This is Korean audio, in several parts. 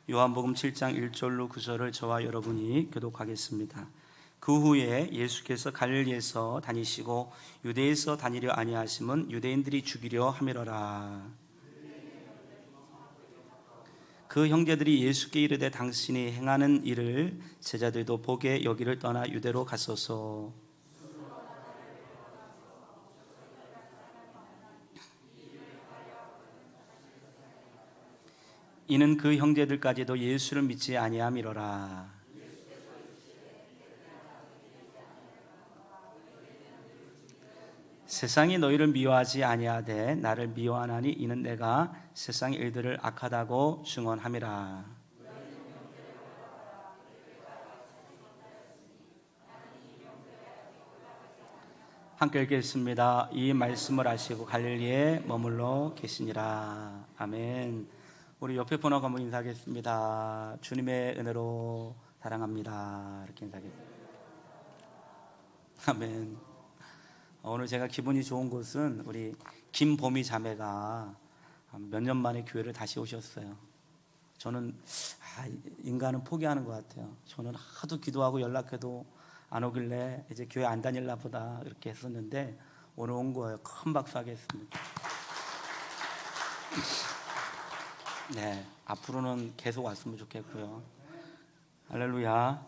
요한복음 7장 1절로 9절을 저와 여러분이 교독하겠습니다. 그 후에 예수께서 갈릴리에서 다니시고 유대에서 다니려 아니하심은 유대인들이 죽이려 함이로라. 그 형제들이 예수께 이르되 당신이 행하는 일을 제자들도 보게 여기를 떠나 유대로 갔소서. 이는 그 형제들까지도 예수를 믿지 아니함이로라. 세상이 너희를 미워하지 아니하되 나를 미워하나니 이는 내가 세상의 일들을 악하다고 증언함이라. 함께 읽겠습니다. 이 말씀을 하시고 갈릴리에 머물러 계시니라. 아멘. 우리 옆에 분하고 한번 인사하겠습니다. 주님의 은혜로 사랑합니다. 이렇게 인사하겠습니다. 아멘. 오늘 제가 기분이 좋은 것은 우리 김보미 자매가 몇 년 만에 교회를 다시 오셨어요. 저는 인간은 포기하는 것 같아요. 저는 하도 기도하고 연락해도 안 오길래 이제 교회 안 다닐라 보다 이렇게 했었는데 오늘 온 거예요. 큰 박수 하겠습니다. 네, 앞으로는 계속 왔으면 좋겠고요. 할렐루야.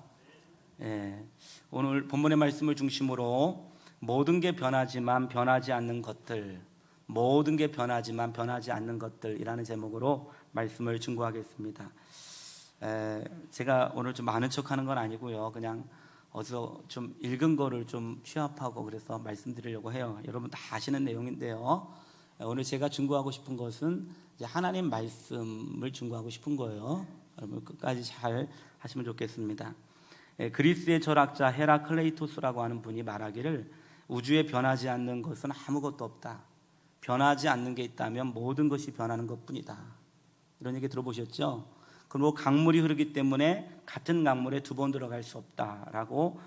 네, 오늘 본문의 말씀을 중심으로 모든 게 변하지만 변하지 않는 것들, 모든 게 변하지만 변하지 않는 것들이라는 제목으로 말씀을 증거하겠습니다. 제가 오늘 좀 많은 척하는 건 아니고요. 그냥 어디서 좀 읽은 거를 좀 취합하고 그래서 말씀드리려고 해요. 여러분 다 아시는 내용인데요. 오늘 제가 증거하고 싶은 것은 이제 하나님 말씀을 증거하고 싶은 거예요. 여러분 끝까지 잘 하시면 좋겠습니다. 그리스의 철학자 헤라클레이토스라고 하는 분이 말하기를 우주에 변하지 않는 것은 아무것도 없다. 변하지 않는 게 있다면 모든 것이 변하는 것뿐이다. 이런 얘기 들어보셨죠? 그리고 강물이 흐르기 때문에 같은 강물에 두 번 들어갈 수 없다라고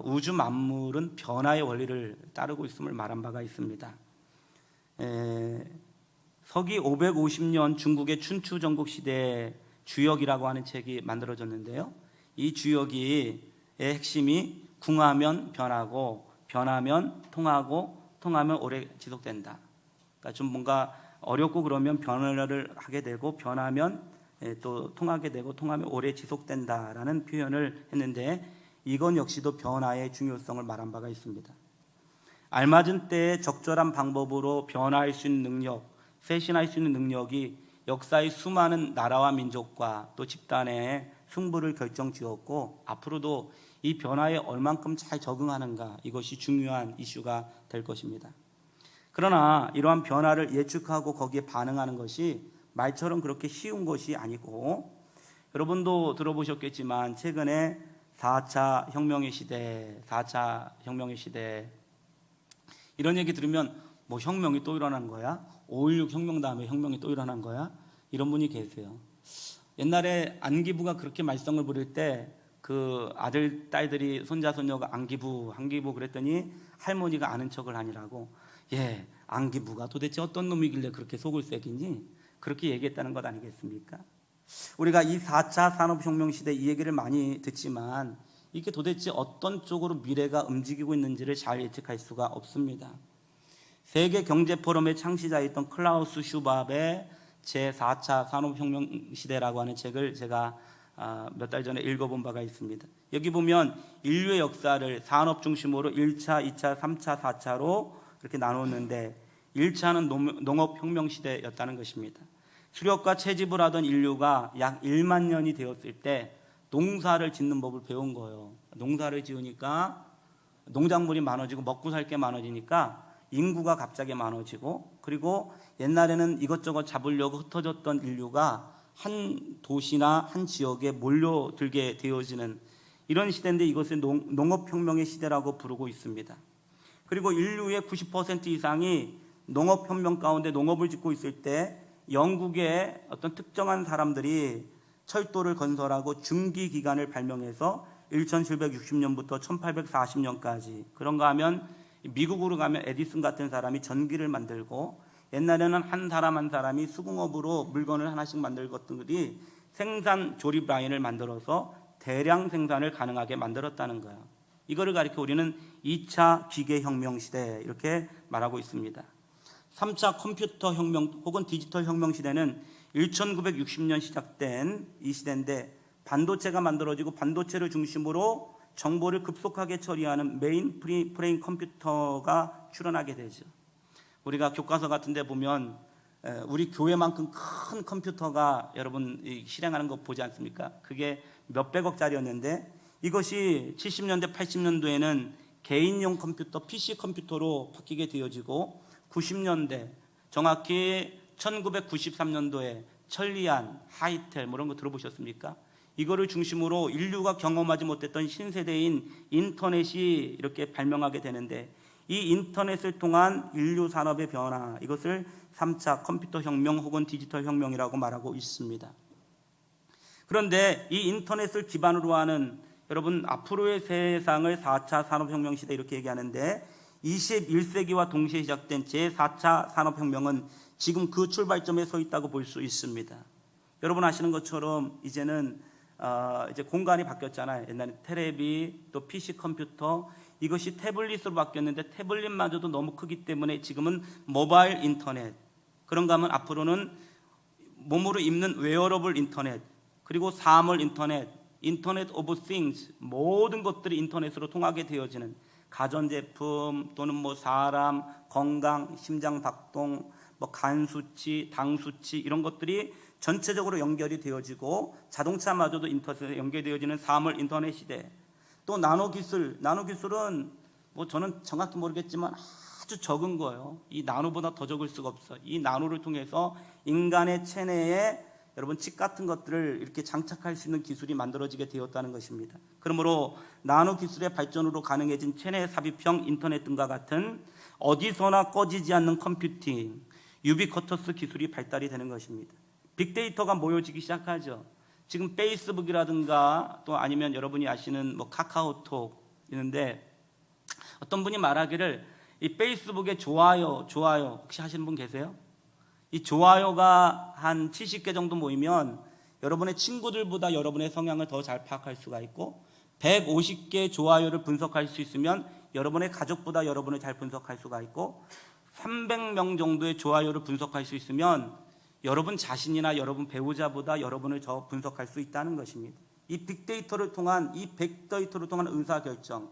우주 만물은 변화의 원리를 따르고 있음을 말한 바가 있습니다. 서기 550년 중국의 춘추 전국 시대의 주역이라고 하는 책이 만들어졌는데요. 이 주역의 핵심이 궁하면 변하고 변하면 통하고 통하면 오래 지속된다. 그러니까 좀 뭔가 어렵고 그러면 변화를 하게 되고 변하면 또 통하게 되고 통하면 오래 지속된다라는 표현을 했는데 이건 역시도 변화의 중요성을 말한 바가 있습니다. 알맞은 때에 적절한 방법으로 변화할 수 있는 능력, 쇄신할 수 있는 능력이 역사의 수많은 나라와 민족과 또 집단의 승부를 결정지었고 앞으로도 이 변화에 얼만큼 잘 적응하는가 이것이 중요한 이슈가 될 것입니다. 그러나 이러한 변화를 예측하고 거기에 반응하는 것이 말처럼 그렇게 쉬운 것이 아니고 여러분도 들어보셨겠지만 최근에 4차 혁명의 시대, 4차 혁명의 시대 이런 얘기 들으면 뭐 혁명이 또 일어난 거야? 5.16 혁명 다음에 혁명이 또 일어난 거야? 이런 분이 계세요. 옛날에 안기부가 그렇게 말썽을 부릴 때 그 아들, 딸들이, 손자, 손녀가 안기부 그랬더니 할머니가 아는 척을 하니라고 안기부가 도대체 어떤 놈이길래 그렇게 속을 새기니? 그렇게 얘기했다는 것 아니겠습니까? 우리가 이 4차 산업혁명 시대 이 얘기를 많이 듣지만 이게 도대체 어떤 쪽으로 미래가 움직이고 있는지를 잘 예측할 수가 없습니다. 세계 경제 포럼의 창시자였던 클라우스 슈밥의 제4차 산업혁명 시대라고 하는 책을 제가 몇 달 전에 읽어본 바가 있습니다. 여기 보면 인류의 역사를 산업 중심으로 1차, 2차, 3차, 4차로 이렇게 나눴는데 1차는 농업혁명 시대였다는 것입니다. 수렵과 채집을 하던 인류가 약 1만 년이 되었을 때 농사를 짓는 법을 배운 거예요. 농사를 지으니까 농작물이 많아지고 먹고 살 게 많아지니까 인구가 갑자기 많아지고 그리고 옛날에는 이것저것 잡으려고 흩어졌던 인류가 한 도시나 한 지역에 몰려들게 되어지는 이런 시대인데 이것을 농업혁명의 시대라고 부르고 있습니다. 그리고 인류의 90% 이상이 농업혁명 가운데 농업을 짓고 있을 때 영국의 어떤 특정한 사람들이 철도를 건설하고 증기기관을 발명해서 1760년부터 1840년까지 그런가 하면 미국으로 가면 에디슨 같은 사람이 전기를 만들고 옛날에는 한 사람 한 사람이 수공업으로 물건을 하나씩 만들 것들이 생산 조립 라인을 만들어서 대량 생산을 가능하게 만들었다는 거예요. 이거를 가리켜 우리는 2차 기계혁명 시대 이렇게 말하고 있습니다. 3차 컴퓨터 혁명 혹은 디지털 혁명 시대는 1960년 시작된 이 시대인데, 반도체가 만들어지고 반도체를 중심으로 정보를 급속하게 처리하는 메인 프레임 컴퓨터가 출현하게 되죠. 우리가 교과서 같은 데 보면 우리 교회만큼 큰 컴퓨터가 여러분 실행하는 거 보지 않습니까? 그게 몇백억짜리였는데 이것이 70년대 80년도에는 개인용 컴퓨터 PC 컴퓨터로 바뀌게 되어지고, 90년대 정확히 1993년도에 천리안, 하이텔 뭐 이런 거 들어보셨습니까? 이거를 중심으로 인류가 경험하지 못했던 신세대인 인터넷이 이렇게 발명하게 되는데, 이 인터넷을 통한 인류 산업의 변화, 이것을 3차 컴퓨터 혁명 혹은 디지털 혁명이라고 말하고 있습니다. 그런데 이 인터넷을 기반으로 하는 여러분 앞으로의 세상을 4차 산업혁명 시대 이렇게 얘기하는데, 21세기와 동시에 시작된 제4차 산업혁명은 지금 그 출발점에 서 있다고 볼 수 있습니다. 여러분 아시는 것처럼 이제는 이제 공간이 바뀌었잖아요. 옛날에 테레비, 또 PC 컴퓨터, 이것이 태블릿으로 바뀌었는데 태블릿마저도 너무 크기 때문에 지금은 모바일 인터넷, 그런가 하면 앞으로는 몸으로 입는 웨어러블 인터넷, 그리고 사물 인터넷, 인터넷 오브 띵스, 모든 것들이 인터넷으로 통하게 되어지는 가전제품 또는 뭐 사람, 건강, 심장 박동, 뭐 간 수치, 당 수치 이런 것들이 전체적으로 연결이 되어지고, 자동차마저도 인터넷에 연결되어지는 사물 인터넷 시대. 또 나노기술은 뭐 저는 정확히 모르겠지만 아주 적은 거예요. 이 나노보다 더 적을 수가 없어. 이 나노를 통해서 인간의 체내에 여러분 칩 같은 것들을 이렇게 장착할 수 있는 기술이 만들어지게 되었다는 것입니다. 그러므로 나노 기술의 발전으로 가능해진 체내 삽입형 인터넷 등과 같은 어디서나 꺼지지 않는 컴퓨팅, 유비쿼터스 기술이 발달이 되는 것입니다. 빅데이터가 모여지기 시작하죠. 지금 페이스북이라든가 또 아니면 여러분이 아시는 뭐 카카오톡 있는데, 어떤 분이 말하기를 이 페이스북에 좋아요 혹시 하시는 분 계세요? 이 좋아요가 한 70개 정도 모이면 여러분의 친구들보다 여러분의 성향을 더 잘 파악할 수가 있고, 150개 좋아요를 분석할 수 있으면 여러분의 가족보다 여러분을 잘 분석할 수가 있고, 300명 정도의 좋아요를 분석할 수 있으면 여러분 자신이나 여러분 배우자보다 여러분을 더 분석할 수 있다는 것입니다. 이 빅데이터를 통한 의사결정,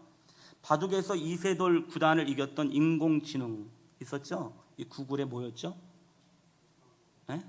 바둑에서 이세돌 구단을 이겼던 인공지능 있었죠? 이 구글에 뭐였죠? 네?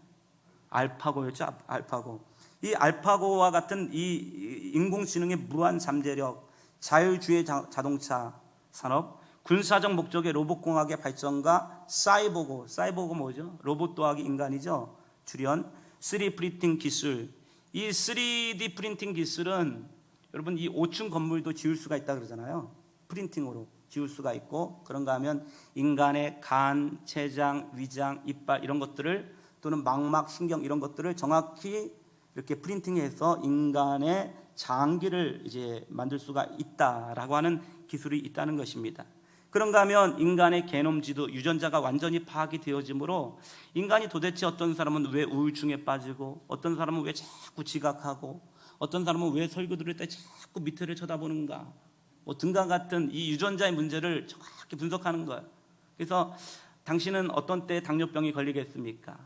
알파고였죠? 알파고. 이 알파고와 같은 이 인공지능의 무한 잠재력, 자율주행 자동차 산업, 군사적 목적의 로봇공학의 발전과 사이보그 뭐죠? 로봇 더하기 인간이죠. 출현, 3D 프린팅 기술. 이 3D 프린팅 기술은 여러분 이 5층 건물도 지을 수가 있다 그러잖아요. 프린팅으로 지울 수가 있고, 그런가 하면 인간의 간, 췌장, 위장, 이빨 이런 것들을, 또는 망막, 신경 이런 것들을 정확히 이렇게 프린팅해서 인간의 장기를 이제 만들 수가 있다라고 하는 기술이 있다는 것입니다. 그런가 하면 인간의 게놈지도, 유전자가 완전히 파악이 되어지므로 인간이 도대체 어떤 사람은 왜 우울증에 빠지고, 어떤 사람은 왜 자꾸 지각하고, 어떤 사람은 왜 설교 들을 때 자꾸 밑에를 쳐다보는가, 뭐 등과 같은 이 유전자의 문제를 정확히 분석하는 거예요. 그래서 당신은 어떤 때 당뇨병이 걸리겠습니까?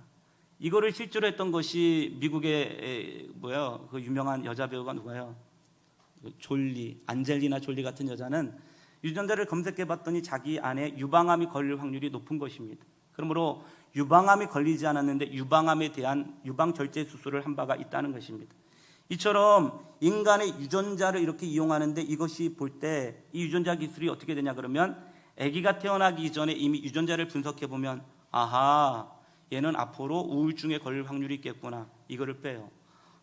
이거를 실제로 했던 것이 미국의 그 유명한 여자 배우가 누가요? 졸리, 안젤리나 졸리 같은 여자는 유전자를 검색해 봤더니 자기 안에 유방암이 걸릴 확률이 높은 것입니다. 그러므로 유방암이 걸리지 않았는데 유방암에 대한 유방 절제 수술을 한 바가 있다는 것입니다. 이처럼 인간의 유전자를 이렇게 이용하는데, 이것이 볼 때 이 유전자 기술이 어떻게 되냐 그러면, 아기가 태어나기 전에 이미 유전자를 분석해 보면, 아하, 얘는 앞으로 우울증에 걸릴 확률이 있겠구나, 이거를 빼요.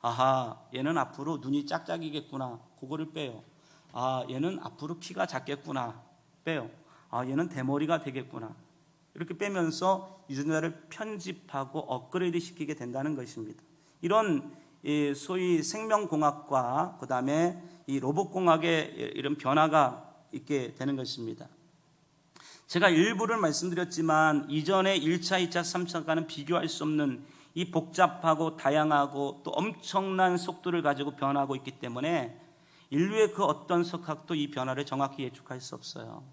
아하, 얘는 앞으로 눈이 짝짝이겠구나, 그거를 빼요. 아, 얘는 앞으로 키가 작겠구나, 빼요. 아, 얘는 대머리가 되겠구나, 이렇게 빼면서 유전자를 편집하고 업그레이드 시키게 된다는 것입니다. 이런 소위 생명공학과 그 다음에 이 로봇공학의 이런 변화가 있게 되는 것입니다. 제가 일부를 말씀드렸지만 이전에 1차, 2차, 3차과는 비교할 수 없는 이 복잡하고 다양하고 또 엄청난 속도를 가지고 변하고 있기 때문에 인류의 그 어떤 석학도 이 변화를 정확히 예측할 수 없어요.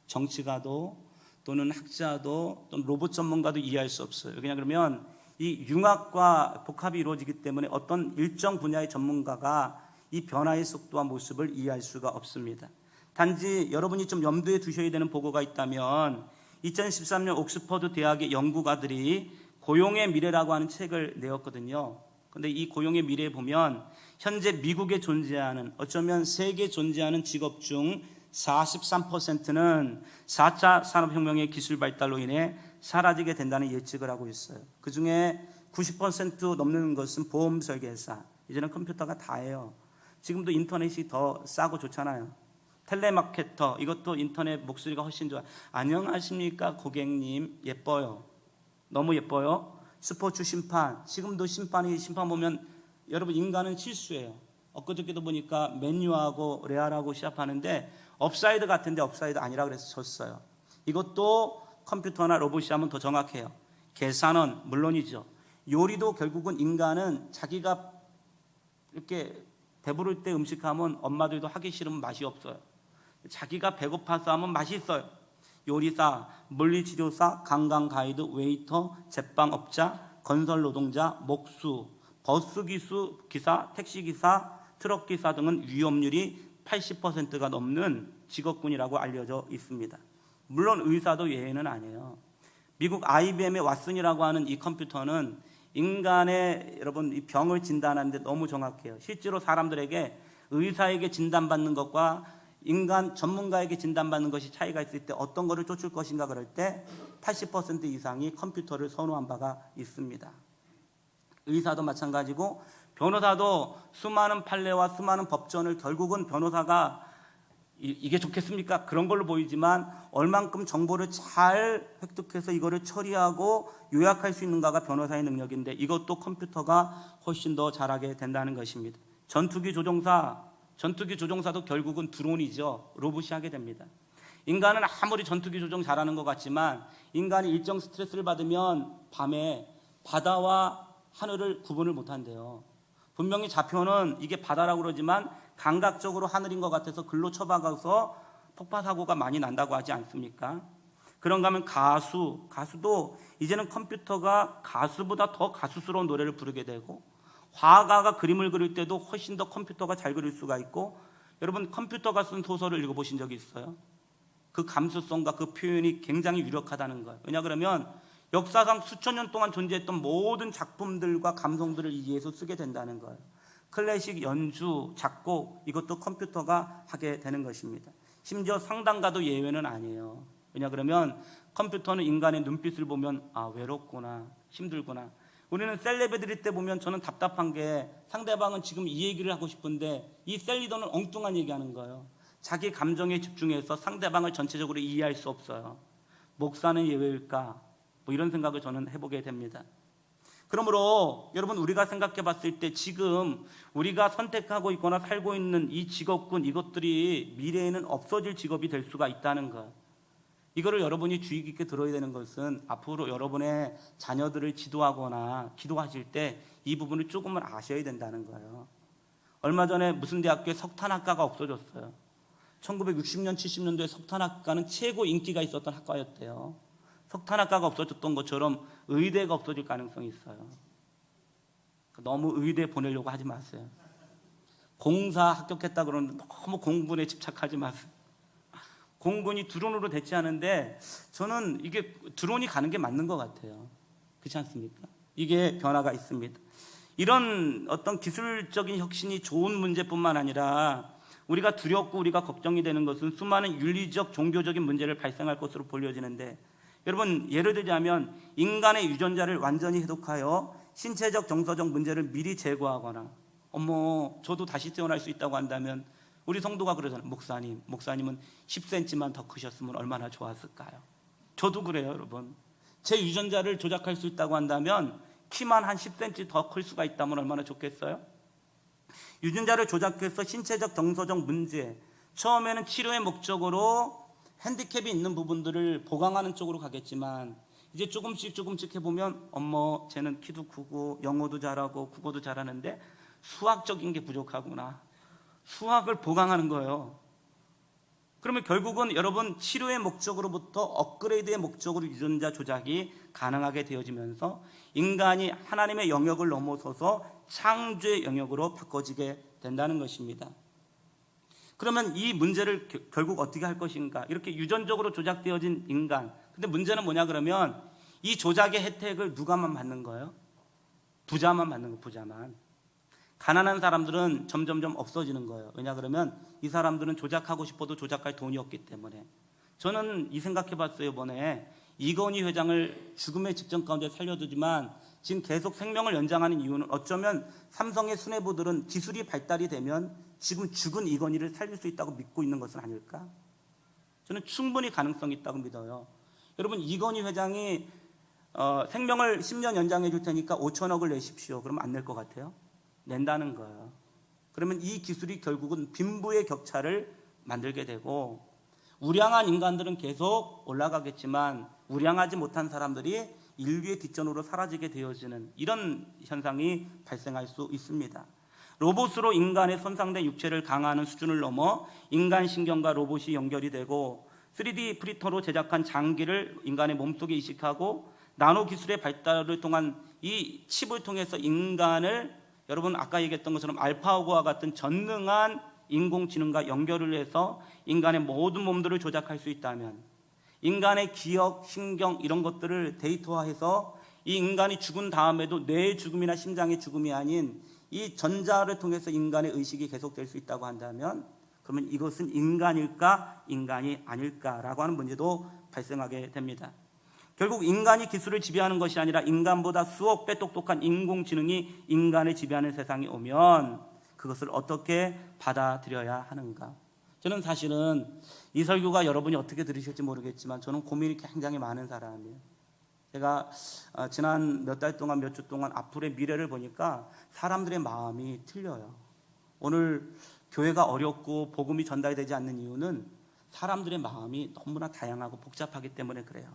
정치가도 또는 학자도 또는 로봇 전문가도 이해할 수 없어요. 그냥 그러면 이 융합과 복합이 이루어지기 때문에 어떤 일정 분야의 전문가가 이 변화의 속도와 모습을 이해할 수가 없습니다. 단지 여러분이 좀 염두에 두셔야 되는 보고가 있다면 2013년 옥스퍼드 대학의 연구가들이 고용의 미래라고 하는 책을 내었거든요. 그런데 이 고용의 미래에 보면 현재 미국에 존재하는, 어쩌면 세계에 존재하는 직업 중 43%는 4차 산업혁명의 기술 발달로 인해 사라지게 된다는 예측을 하고 있어요. 그중에 90% 넘는 것은 보험 설계사, 이제는 컴퓨터가 다예요. 지금도 인터넷이 더 싸고 좋잖아요. 텔레마케터, 이것도 인터넷 목소리가 훨씬 좋아요. 안녕하십니까 고객님, 예뻐요. 너무 예뻐요. 스포츠 심판, 지금도 심판 보면 여러분 인간은 실수해요. 엊그저께도 보니까 맨유하고 레알하고 시합하는데 업사이드 같은데 업사이드 아니라 그래서 졌어요. 이것도 컴퓨터나 로봇이 하면 더 정확해요. 계산은 물론이죠. 요리도 결국은 인간은 자기가 이렇게 배부를 때 음식하면 엄마들도 하기 싫으면 맛이 없어요. 자기가 배고파서 하면 맛있어요. 요리사, 물리치료사, 관광가이드, 웨이터, 제빵업자, 건설노동자, 목수, 버스기수 기사, 택시기사, 트럭기사 등은 위험률이 80%가 넘는 직업군이라고 알려져 있습니다. 물론 의사도 예외는 아니에요. 미국 IBM의 왓슨이라고 하는 이 컴퓨터는 인간의 여러분 이 병을 진단하는데 너무 정확해요. 실제로 사람들에게 의사에게 진단받는 것과 인간 전문가에게 진단받는 것이 차이가 있을 때 어떤 거를 쫓을 것인가 그럴 때 80% 이상이 컴퓨터를 선호한 바가 있습니다. 의사도 마찬가지고 변호사도 수많은 판례와 수많은 법전을 결국은 변호사가 이게 좋겠습니까? 그런 걸로 보이지만 얼만큼 정보를 잘 획득해서 이거를 처리하고 요약할 수 있는가가 변호사의 능력인데 이것도 컴퓨터가 훨씬 더 잘하게 된다는 것입니다. 전투기 조종사도 결국은 드론이죠. 로봇이 하게 됩니다. 인간은 아무리 전투기 조종 잘하는 것 같지만 인간이 일정 스트레스를 받으면 밤에 바다와 하늘을 구분을 못한대요. 분명히 좌표는 이게 바다라고 그러지만 감각적으로 하늘인 것 같아서 글로 쳐박아서 폭파사고가 많이 난다고 하지 않습니까? 그런가 하면 가수도 이제는 컴퓨터가 가수보다 더 가수스러운 노래를 부르게 되고 화가가 그림을 그릴 때도 훨씬 더 컴퓨터가 잘 그릴 수가 있고 여러분 컴퓨터가 쓴 소설을 읽어보신 적이 있어요? 그 감수성과 그 표현이 굉장히 유력하다는 거예요. 왜냐 그러면 역사상 수천 년 동안 존재했던 모든 작품들과 감성들을 이해해서 쓰게 된다는 거예요. 클래식 연주, 작곡 이것도 컴퓨터가 하게 되는 것입니다. 심지어 상담가도 예외는 아니에요. 왜냐 그러면 컴퓨터는 인간의 눈빛을 보면 외롭구나, 힘들구나. 우리는 셀레브리티 때 보면 저는 답답한 게 상대방은 지금 이 얘기를 하고 싶은데 이 셀리더는 엉뚱한 얘기하는 거예요. 자기 감정에 집중해서 상대방을 전체적으로 이해할 수 없어요. 목사는 예외일까? 뭐 이런 생각을 저는 해보게 됩니다. 그러므로 여러분 우리가 생각해 봤을 때 지금 우리가 선택하고 있거나 살고 있는 이 직업군 이것들이 미래에는 없어질 직업이 될 수가 있다는 것. 이거를 여러분이 주의 깊게 들어야 되는 것은 앞으로 여러분의 자녀들을 지도하거나 기도하실 때 이 부분을 조금은 아셔야 된다는 거예요. 얼마 전에 무슨 대학교에 석탄학과가 없어졌어요. 1960년, 70년도에 석탄학과는 최고 인기가 있었던 학과였대요. 석탄학과가 없어졌던 것처럼 의대가 없어질 가능성이 있어요. 너무 의대 보내려고 하지 마세요. 공사 합격했다 그러는데 너무 공군에 집착하지 마세요. 공군이 드론으로 대체하는데 저는 이게 드론이 가는 게 맞는 것 같아요. 그렇지 않습니까? 이게 변화가 있습니다. 이런 어떤 기술적인 혁신이 좋은 문제뿐만 아니라 우리가 두렵고 우리가 걱정이 되는 것은 수많은 윤리적, 종교적인 문제를 발생할 것으로 보여지는데 여러분 예를 들자면 인간의 유전자를 완전히 해독하여 신체적, 정서적 문제를 미리 제거하거나 저도 다시 태어날 수 있다고 한다면 우리 성도가 그러잖아요. 목사님은 10cm만 더 크셨으면 얼마나 좋았을까요? 저도 그래요, 여러분. 제 유전자를 조작할 수 있다고 한다면 키만 한 10cm 더 클 수가 있다면 얼마나 좋겠어요? 유전자를 조작해서 신체적, 정서적 문제 처음에는 치료의 목적으로 핸디캡이 있는 부분들을 보강하는 쪽으로 가겠지만 이제 조금씩 해보면 어머 쟤는 키도 크고 영어도 잘하고 국어도 잘하는데 수학적인 게 부족하구나. 수학을 보강하는 거예요. 그러면 결국은 여러분 치료의 목적으로부터 업그레이드의 목적으로 유전자 조작이 가능하게 되어지면서 인간이 하나님의 영역을 넘어서서 창조의 영역으로 바꿔지게 된다는 것입니다. 그러면 이 문제를 결국 어떻게 할 것인가? 이렇게 유전적으로 조작되어진 인간. 근데 문제는 뭐냐 그러면 이 조작의 혜택을 누가만 받는 거예요? 부자만 받는 거예요. 부자만. 가난한 사람들은 점점점 없어지는 거예요. 왜냐 그러면 이 사람들은 조작하고 싶어도 조작할 돈이 없기 때문에. 저는 이 생각해 봤어요. 이번에 이건희 회장을 죽음의 직전 가운데 살려두지만 지금 계속 생명을 연장하는 이유는 어쩌면 삼성의 수뇌부들은 기술이 발달이 되면 지금 죽은 이건희를 살릴 수 있다고 믿고 있는 것은 아닐까? 저는 충분히 가능성이 있다고 믿어요. 여러분 이건희 회장이 생명을 10년 연장해 줄 테니까 5천억을 내십시오. 그러면 안 낼 것 같아요? 낸다는 거예요. 그러면 이 기술이 결국은 빈부의 격차를 만들게 되고 우량한 인간들은 계속 올라가겠지만 우량하지 못한 사람들이 인류의 뒷전으로 사라지게 되어지는 이런 현상이 발생할 수 있습니다. 로봇으로 인간의 손상된 육체를 강화하는 수준을 넘어 인간 신경과 로봇이 연결이 되고 3D 프린터로 제작한 장기를 인간의 몸속에 이식하고 나노 기술의 발달을 통한 이 칩을 통해서 인간을 여러분 아까 얘기했던 것처럼 알파고와 같은 전능한 인공지능과 연결을 해서 인간의 모든 몸들을 조작할 수 있다면 인간의 기억, 신경 이런 것들을 데이터화해서 이 인간이 죽은 다음에도 뇌의 죽음이나 심장의 죽음이 아닌 이 전자를 통해서 인간의 의식이 계속될 수 있다고 한다면 그러면 이것은 인간일까 인간이 아닐까라고 하는 문제도 발생하게 됩니다. 결국 인간이 기술을 지배하는 것이 아니라 인간보다 수억 배 똑똑한 인공지능이 인간을 지배하는 세상이 오면 그것을 어떻게 받아들여야 하는가? 저는 사실은 이 설교가 여러분이 어떻게 들으실지 모르겠지만 저는 고민이 굉장히 많은 사람이에요. 제가 지난 몇 달 동안 몇 주 동안 앞으로의 미래를 보니까 사람들의 마음이 틀려요. 오늘 교회가 어렵고 복음이 전달되지 않는 이유는 사람들의 마음이 너무나 다양하고 복잡하기 때문에 그래요.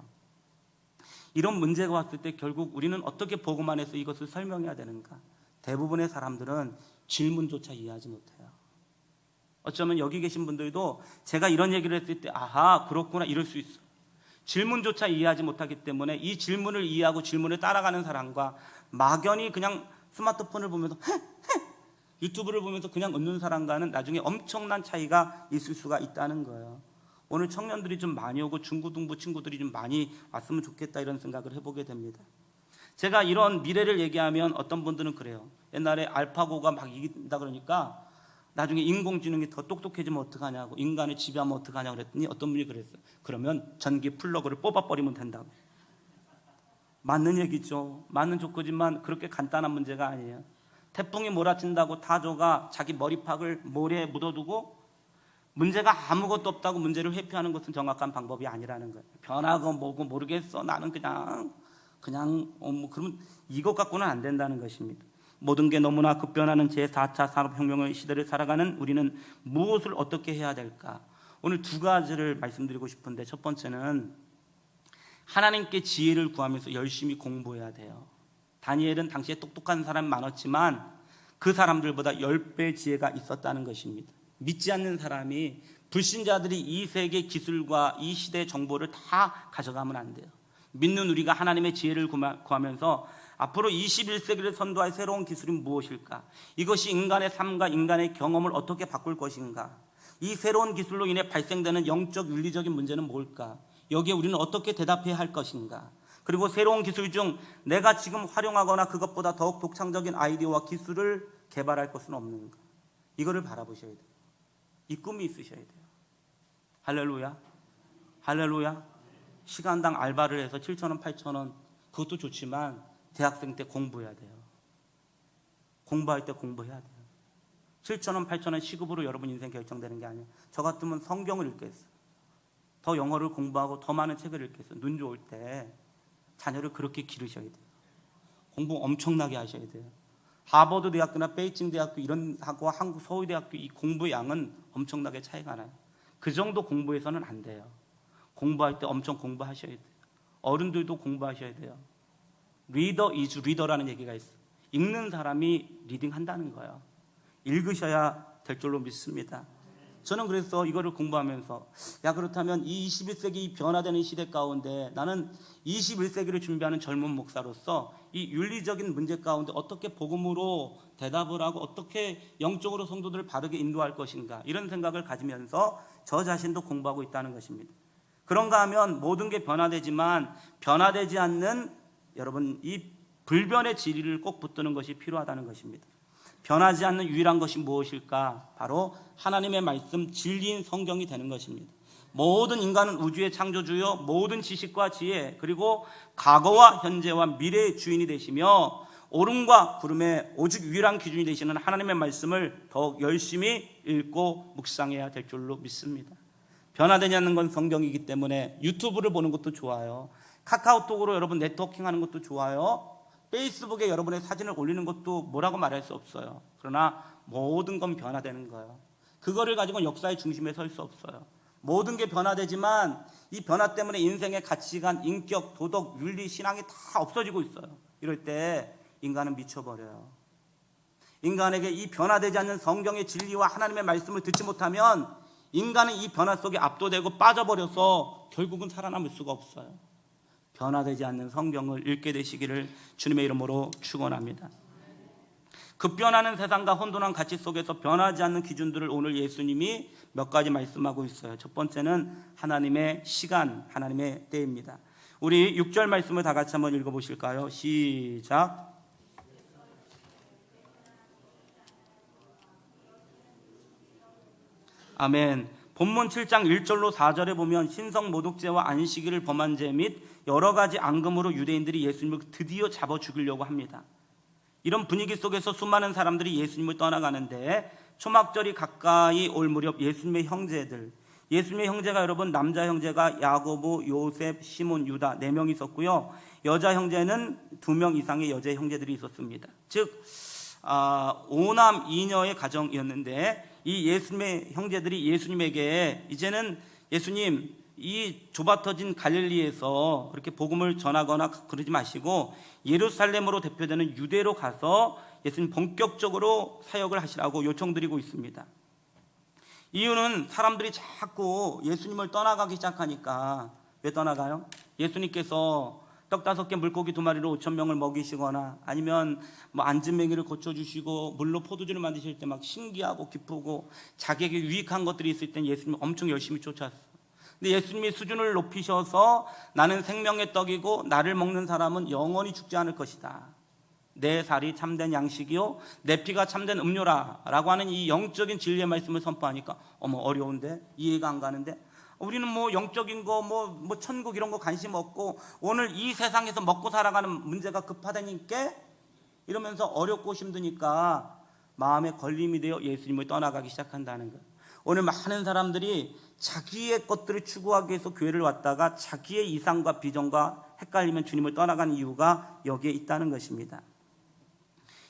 이런 문제가 왔을 때 결국 우리는 어떻게 복음 안에서 이것을 설명해야 되는가? 대부분의 사람들은 질문조차 이해하지 못해요. 어쩌면 여기 계신 분들도 제가 이런 얘기를 했을 때 아하 그렇구나 이럴 수 있어요. 질문조차 이해하지 못하기 때문에 이 질문을 이해하고 질문을 따라가는 사람과 막연히 그냥 스마트폰을 보면서 유튜브를 보면서 그냥 웃는 사람과는 나중에 엄청난 차이가 있을 수가 있다는 거예요. 오늘 청년들이 좀 많이 오고 중고등부 친구들이 좀 많이 왔으면 좋겠다 이런 생각을 해보게 됩니다. 제가 이런 미래를 얘기하면 어떤 분들은 그래요. 옛날에 알파고가 막 이긴다 그러니까 나중에 인공지능이 더 똑똑해지면 어떡하냐고 인간을 지배하면 어떡하냐고 그랬더니 어떤 분이 그랬어요. 그러면 전기 플러그를 뽑아버리면 된다고. 맞는 얘기죠. 맞는 조건이지만 그렇게 간단한 문제가 아니에요. 태풍이 몰아친다고 타조가 자기 머리팍을 모래에 묻어두고 문제가 아무것도 없다고 문제를 회피하는 것은 정확한 방법이 아니라는 거예요. 변하고 뭐고 모르겠어. 나는 그냥 그러면 이것 갖고는 안 된다는 것입니다. 모든 게 너무나 급변하는 제4차 산업혁명의 시대를 살아가는 우리는 무엇을 어떻게 해야 될까? 오늘 두 가지를 말씀드리고 싶은데 첫 번째는 하나님께 지혜를 구하면서 열심히 공부해야 돼요. 다니엘은 당시에 똑똑한 사람이 많았지만 그 사람들보다 10배 지혜가 있었다는 것입니다. 믿지 않는 사람이 불신자들이 이 세계 기술과 이 시대의 정보를 다 가져가면 안 돼요. 믿는 우리가 하나님의 지혜를 구하면서 앞으로 21세기를 선도할 새로운 기술이 무엇일까? 이것이 인간의 삶과 인간의 경험을 어떻게 바꿀 것인가? 이 새로운 기술로 인해 발생되는 영적 윤리적인 문제는 뭘까? 여기에 우리는 어떻게 대답해야 할 것인가? 그리고 새로운 기술 중 내가 지금 활용하거나 그것보다 더욱 독창적인 아이디어와 기술을 개발할 것은 없는가? 이거를 바라보셔야 돼요. 이 꿈이 있으셔야 돼요. 할렐루야. 할렐루야. 시간당 알바를 해서 7,000원, 8,000원 그것도 좋지만 대학생 때 공부해야 돼요. 공부할 때 공부해야 돼요. 7,000원, 8,000원 시급으로 여러분 인생 결정되는 게 아니에요. 저 같으면 성경을 읽겠어요. 더 영어를 공부하고 더 많은 책을 읽겠어요. 눈 좋을 때 자녀를 그렇게 기르셔야 돼요. 공부 엄청나게 하셔야 돼요. 하버드 대학교나 베이징 대학교 이런 하고 한국 서울대학교 이 공부의 양은 엄청나게 차이가 나요. 그 정도 공부해서는 안 돼요. 공부할 때 엄청 공부하셔야 돼요. 어른들도 공부하셔야 돼요. 리더 이즈 리더라는 얘기가 있어요. 읽는 사람이 리딩한다는 거예요. 읽으셔야 될 줄로 믿습니다. 저는 그래서 이거를 공부하면서 그렇다면 이 21세기 변화되는 시대 가운데 나는 21세기를 준비하는 젊은 목사로서 이 윤리적인 문제 가운데 어떻게 복음으로 대답을 하고 어떻게 영적으로 성도들을 바르게 인도할 것인가, 이런 생각을 가지면서 저 자신도 공부하고 있다는 것입니다. 그런가 하면 모든 게 변화되지만 변화되지 않는 여러분 이 불변의 진리를 꼭 붙드는 것이 필요하다는 것입니다. 변하지 않는 유일한 것이 무엇일까? 바로 하나님의 말씀, 진리인 성경이 되는 것입니다. 모든 인간은 우주의 창조주요 모든 지식과 지혜, 그리고 과거와 현재와 미래의 주인이 되시며 오름과 구름의 오직 유일한 기준이 되시는 하나님의 말씀을 더욱 열심히 읽고 묵상해야 될 줄로 믿습니다. 변화되지 않는 건 성경이기 때문에 유튜브를 보는 것도 좋아요. 카카오톡으로 여러분 네트워킹하는 것도 좋아요. 페이스북에 여러분의 사진을 올리는 것도 뭐라고 말할 수 없어요. 그러나 모든 건 변화되는 거예요. 그거를 가지고 역사의 중심에 설 수 없어요. 모든 게 변화되지만 이 변화 때문에 인생의 가치관, 인격, 도덕, 윤리, 신앙이 다 없어지고 있어요. 이럴 때 인간은 미쳐버려요. 인간에게 이 변화되지 않는 성경의 진리와 하나님의 말씀을 듣지 못하면 인간은 이 변화 속에 압도되고 빠져버려서 결국은 살아남을 수가 없어요. 변화되지 않는 성경을 읽게 되시기를 주님의 이름으로 축원합니다. 급변하는 세상과 혼돈한 가치 속에서 변하지 않는 기준들을 오늘 예수님이 몇 가지 말씀하고 있어요. 첫 번째는 하나님의 시간, 하나님의 때입니다. 우리 6절 말씀을 다 같이 한번 읽어보실까요? 시작. 아멘. 본문 7장 1절로 4절에 보면 신성 모독죄와 안식일을 범한 죄 및 여러 가지 앙금으로 유대인들이 예수님을 드디어 잡아 죽이려고 합니다. 이런 분위기 속에서 수많은 사람들이 예수님을 떠나가는데 초막절이 가까이 올 무렵 예수님의 형제들, 예수님의 형제가 여러분 남자 형제가 야고보, 요셉, 시몬, 유다 4명 있었고요. 여자 형제는 2명 이상의 여자 형제들이 있었습니다. 즉 5남 2녀의 가정이었는데 이 예수님의 형제들이 예수님에게 이제는 예수님 이 좁아터진 갈릴리에서 그렇게 복음을 전하거나 그러지 마시고 예루살렘으로 대표되는 유대로 가서 예수님 본격적으로 사역을 하시라고 요청드리고 있습니다. 이유는 사람들이 자꾸 예수님을 떠나가기 시작하니까. 왜 떠나가요? 예수님께서 떡 5개 물고기 2마리로 5,000명을 먹이시거나 아니면 안진뱅이를 고쳐주시고 물로 포도주를 만드실 때 막 신기하고 기쁘고 자기에게 유익한 것들이 있을 땐 예수님이 엄청 열심히 쫓아왔어요. 근데 예수님이 수준을 높이셔서 나는 생명의 떡이고 나를 먹는 사람은 영원히 죽지 않을 것이다. 내 살이 참된 양식이요 내 피가 참된 음료라 라고 하는 이 영적인 진리의 말씀을 선포하니까 어려운데 이해가 안 가는데 우리는 영적인 거 천국 이런 거 관심 없고 오늘 이 세상에서 먹고 살아가는 문제가 급하다니까 이러면서 어렵고 힘드니까 마음에 걸림이 되어 예수님을 떠나가기 시작한다는 거예요. 오늘 많은 사람들이 자기의 것들을 추구하기 위해서 교회를 왔다가 자기의 이상과 비전과 헷갈리면 주님을 떠나가는 이유가 여기에 있다는 것입니다.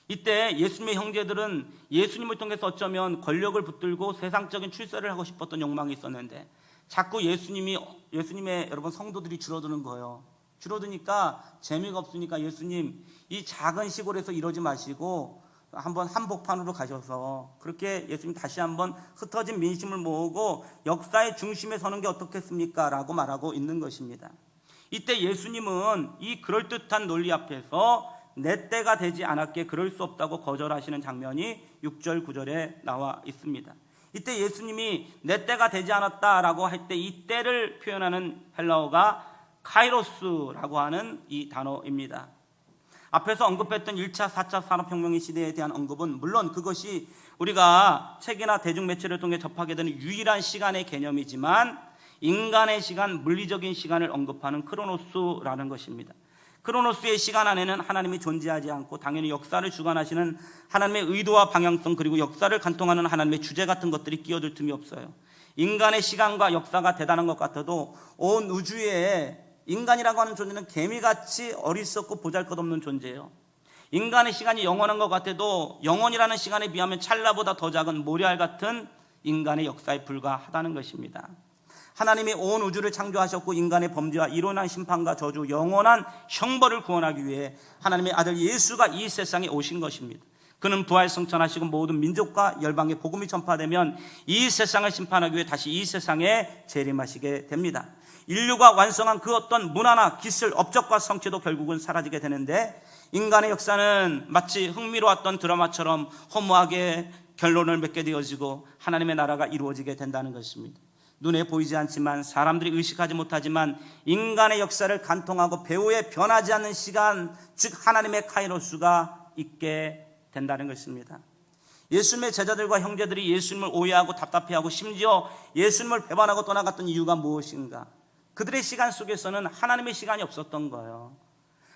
이때 예수님의 형제들은 예수님을 통해서 어쩌면 권력을 붙들고 세상적인 출세를 하고 싶었던 욕망이 있었는데 자꾸 예수님의 여러분 성도들이 줄어드는 거예요. 줄어드니까 재미가 없으니까 예수님 이 작은 시골에서 이러지 마시고 한번 한복판으로 가셔서 그렇게 예수님 다시 한번 흩어진 민심을 모으고 역사의 중심에 서는 게 어떻겠습니까? 라고 말하고 있는 것입니다. 이때 예수님은 이 그럴듯한 논리 앞에서 내 때가 되지 않았기에 그럴 수 없다고 거절하시는 장면이 6절 9절에 나와 있습니다. 이때 예수님이 내 때가 되지 않았다라고 할 때 이 때를 표현하는 헬라어가 카이로스라고 하는 이 단어입니다. 앞에서 언급했던 1차, 4차 산업혁명의 시대에 대한 언급은 물론 그것이 우리가 책이나 대중매체를 통해 접하게 되는 유일한 시간의 개념이지만 인간의 시간, 물리적인 시간을 언급하는 크로노스라는 것입니다. 크로노스의 시간 안에는 하나님이 존재하지 않고 당연히 역사를 주관하시는 하나님의 의도와 방향성 그리고 역사를 관통하는 하나님의 주제 같은 것들이 끼어들 틈이 없어요. 인간의 시간과 역사가 대단한 것 같아도 온 우주에 인간이라고 하는 존재는 개미같이 어리석고 보잘것없는 존재예요. 인간의 시간이 영원한 것 같아도 영원이라는 시간에 비하면 찰나보다 더 작은 모래알 같은 인간의 역사에 불과하다는 것입니다. 하나님이 온 우주를 창조하셨고 인간의 범죄와 이론한 심판과 저주, 영원한 형벌을 구원하기 위해 하나님의 아들 예수가 이 세상에 오신 것입니다. 그는 부활 승천하시고 모든 민족과 열방에 복음이 전파되면 이 세상을 심판하기 위해 다시 이 세상에 재림하시게 됩니다. 인류가 완성한 그 어떤 문화나 기술, 업적과 성취도 결국은 사라지게 되는데, 인간의 역사는 마치 흥미로웠던 드라마처럼 허무하게 결론을 맺게 되어지고 하나님의 나라가 이루어지게 된다는 것입니다. 눈에 보이지 않지만, 사람들이 의식하지 못하지만 인간의 역사를 간통하고 배후에 변하지 않는 시간, 즉 하나님의 카이로스가 있게 된다는 것입니다. 예수님의 제자들과 형제들이 예수님을 오해하고 답답해하고 심지어 예수님을 배반하고 떠나갔던 이유가 무엇인가? 그들의 시간 속에서는 하나님의 시간이 없었던 거예요.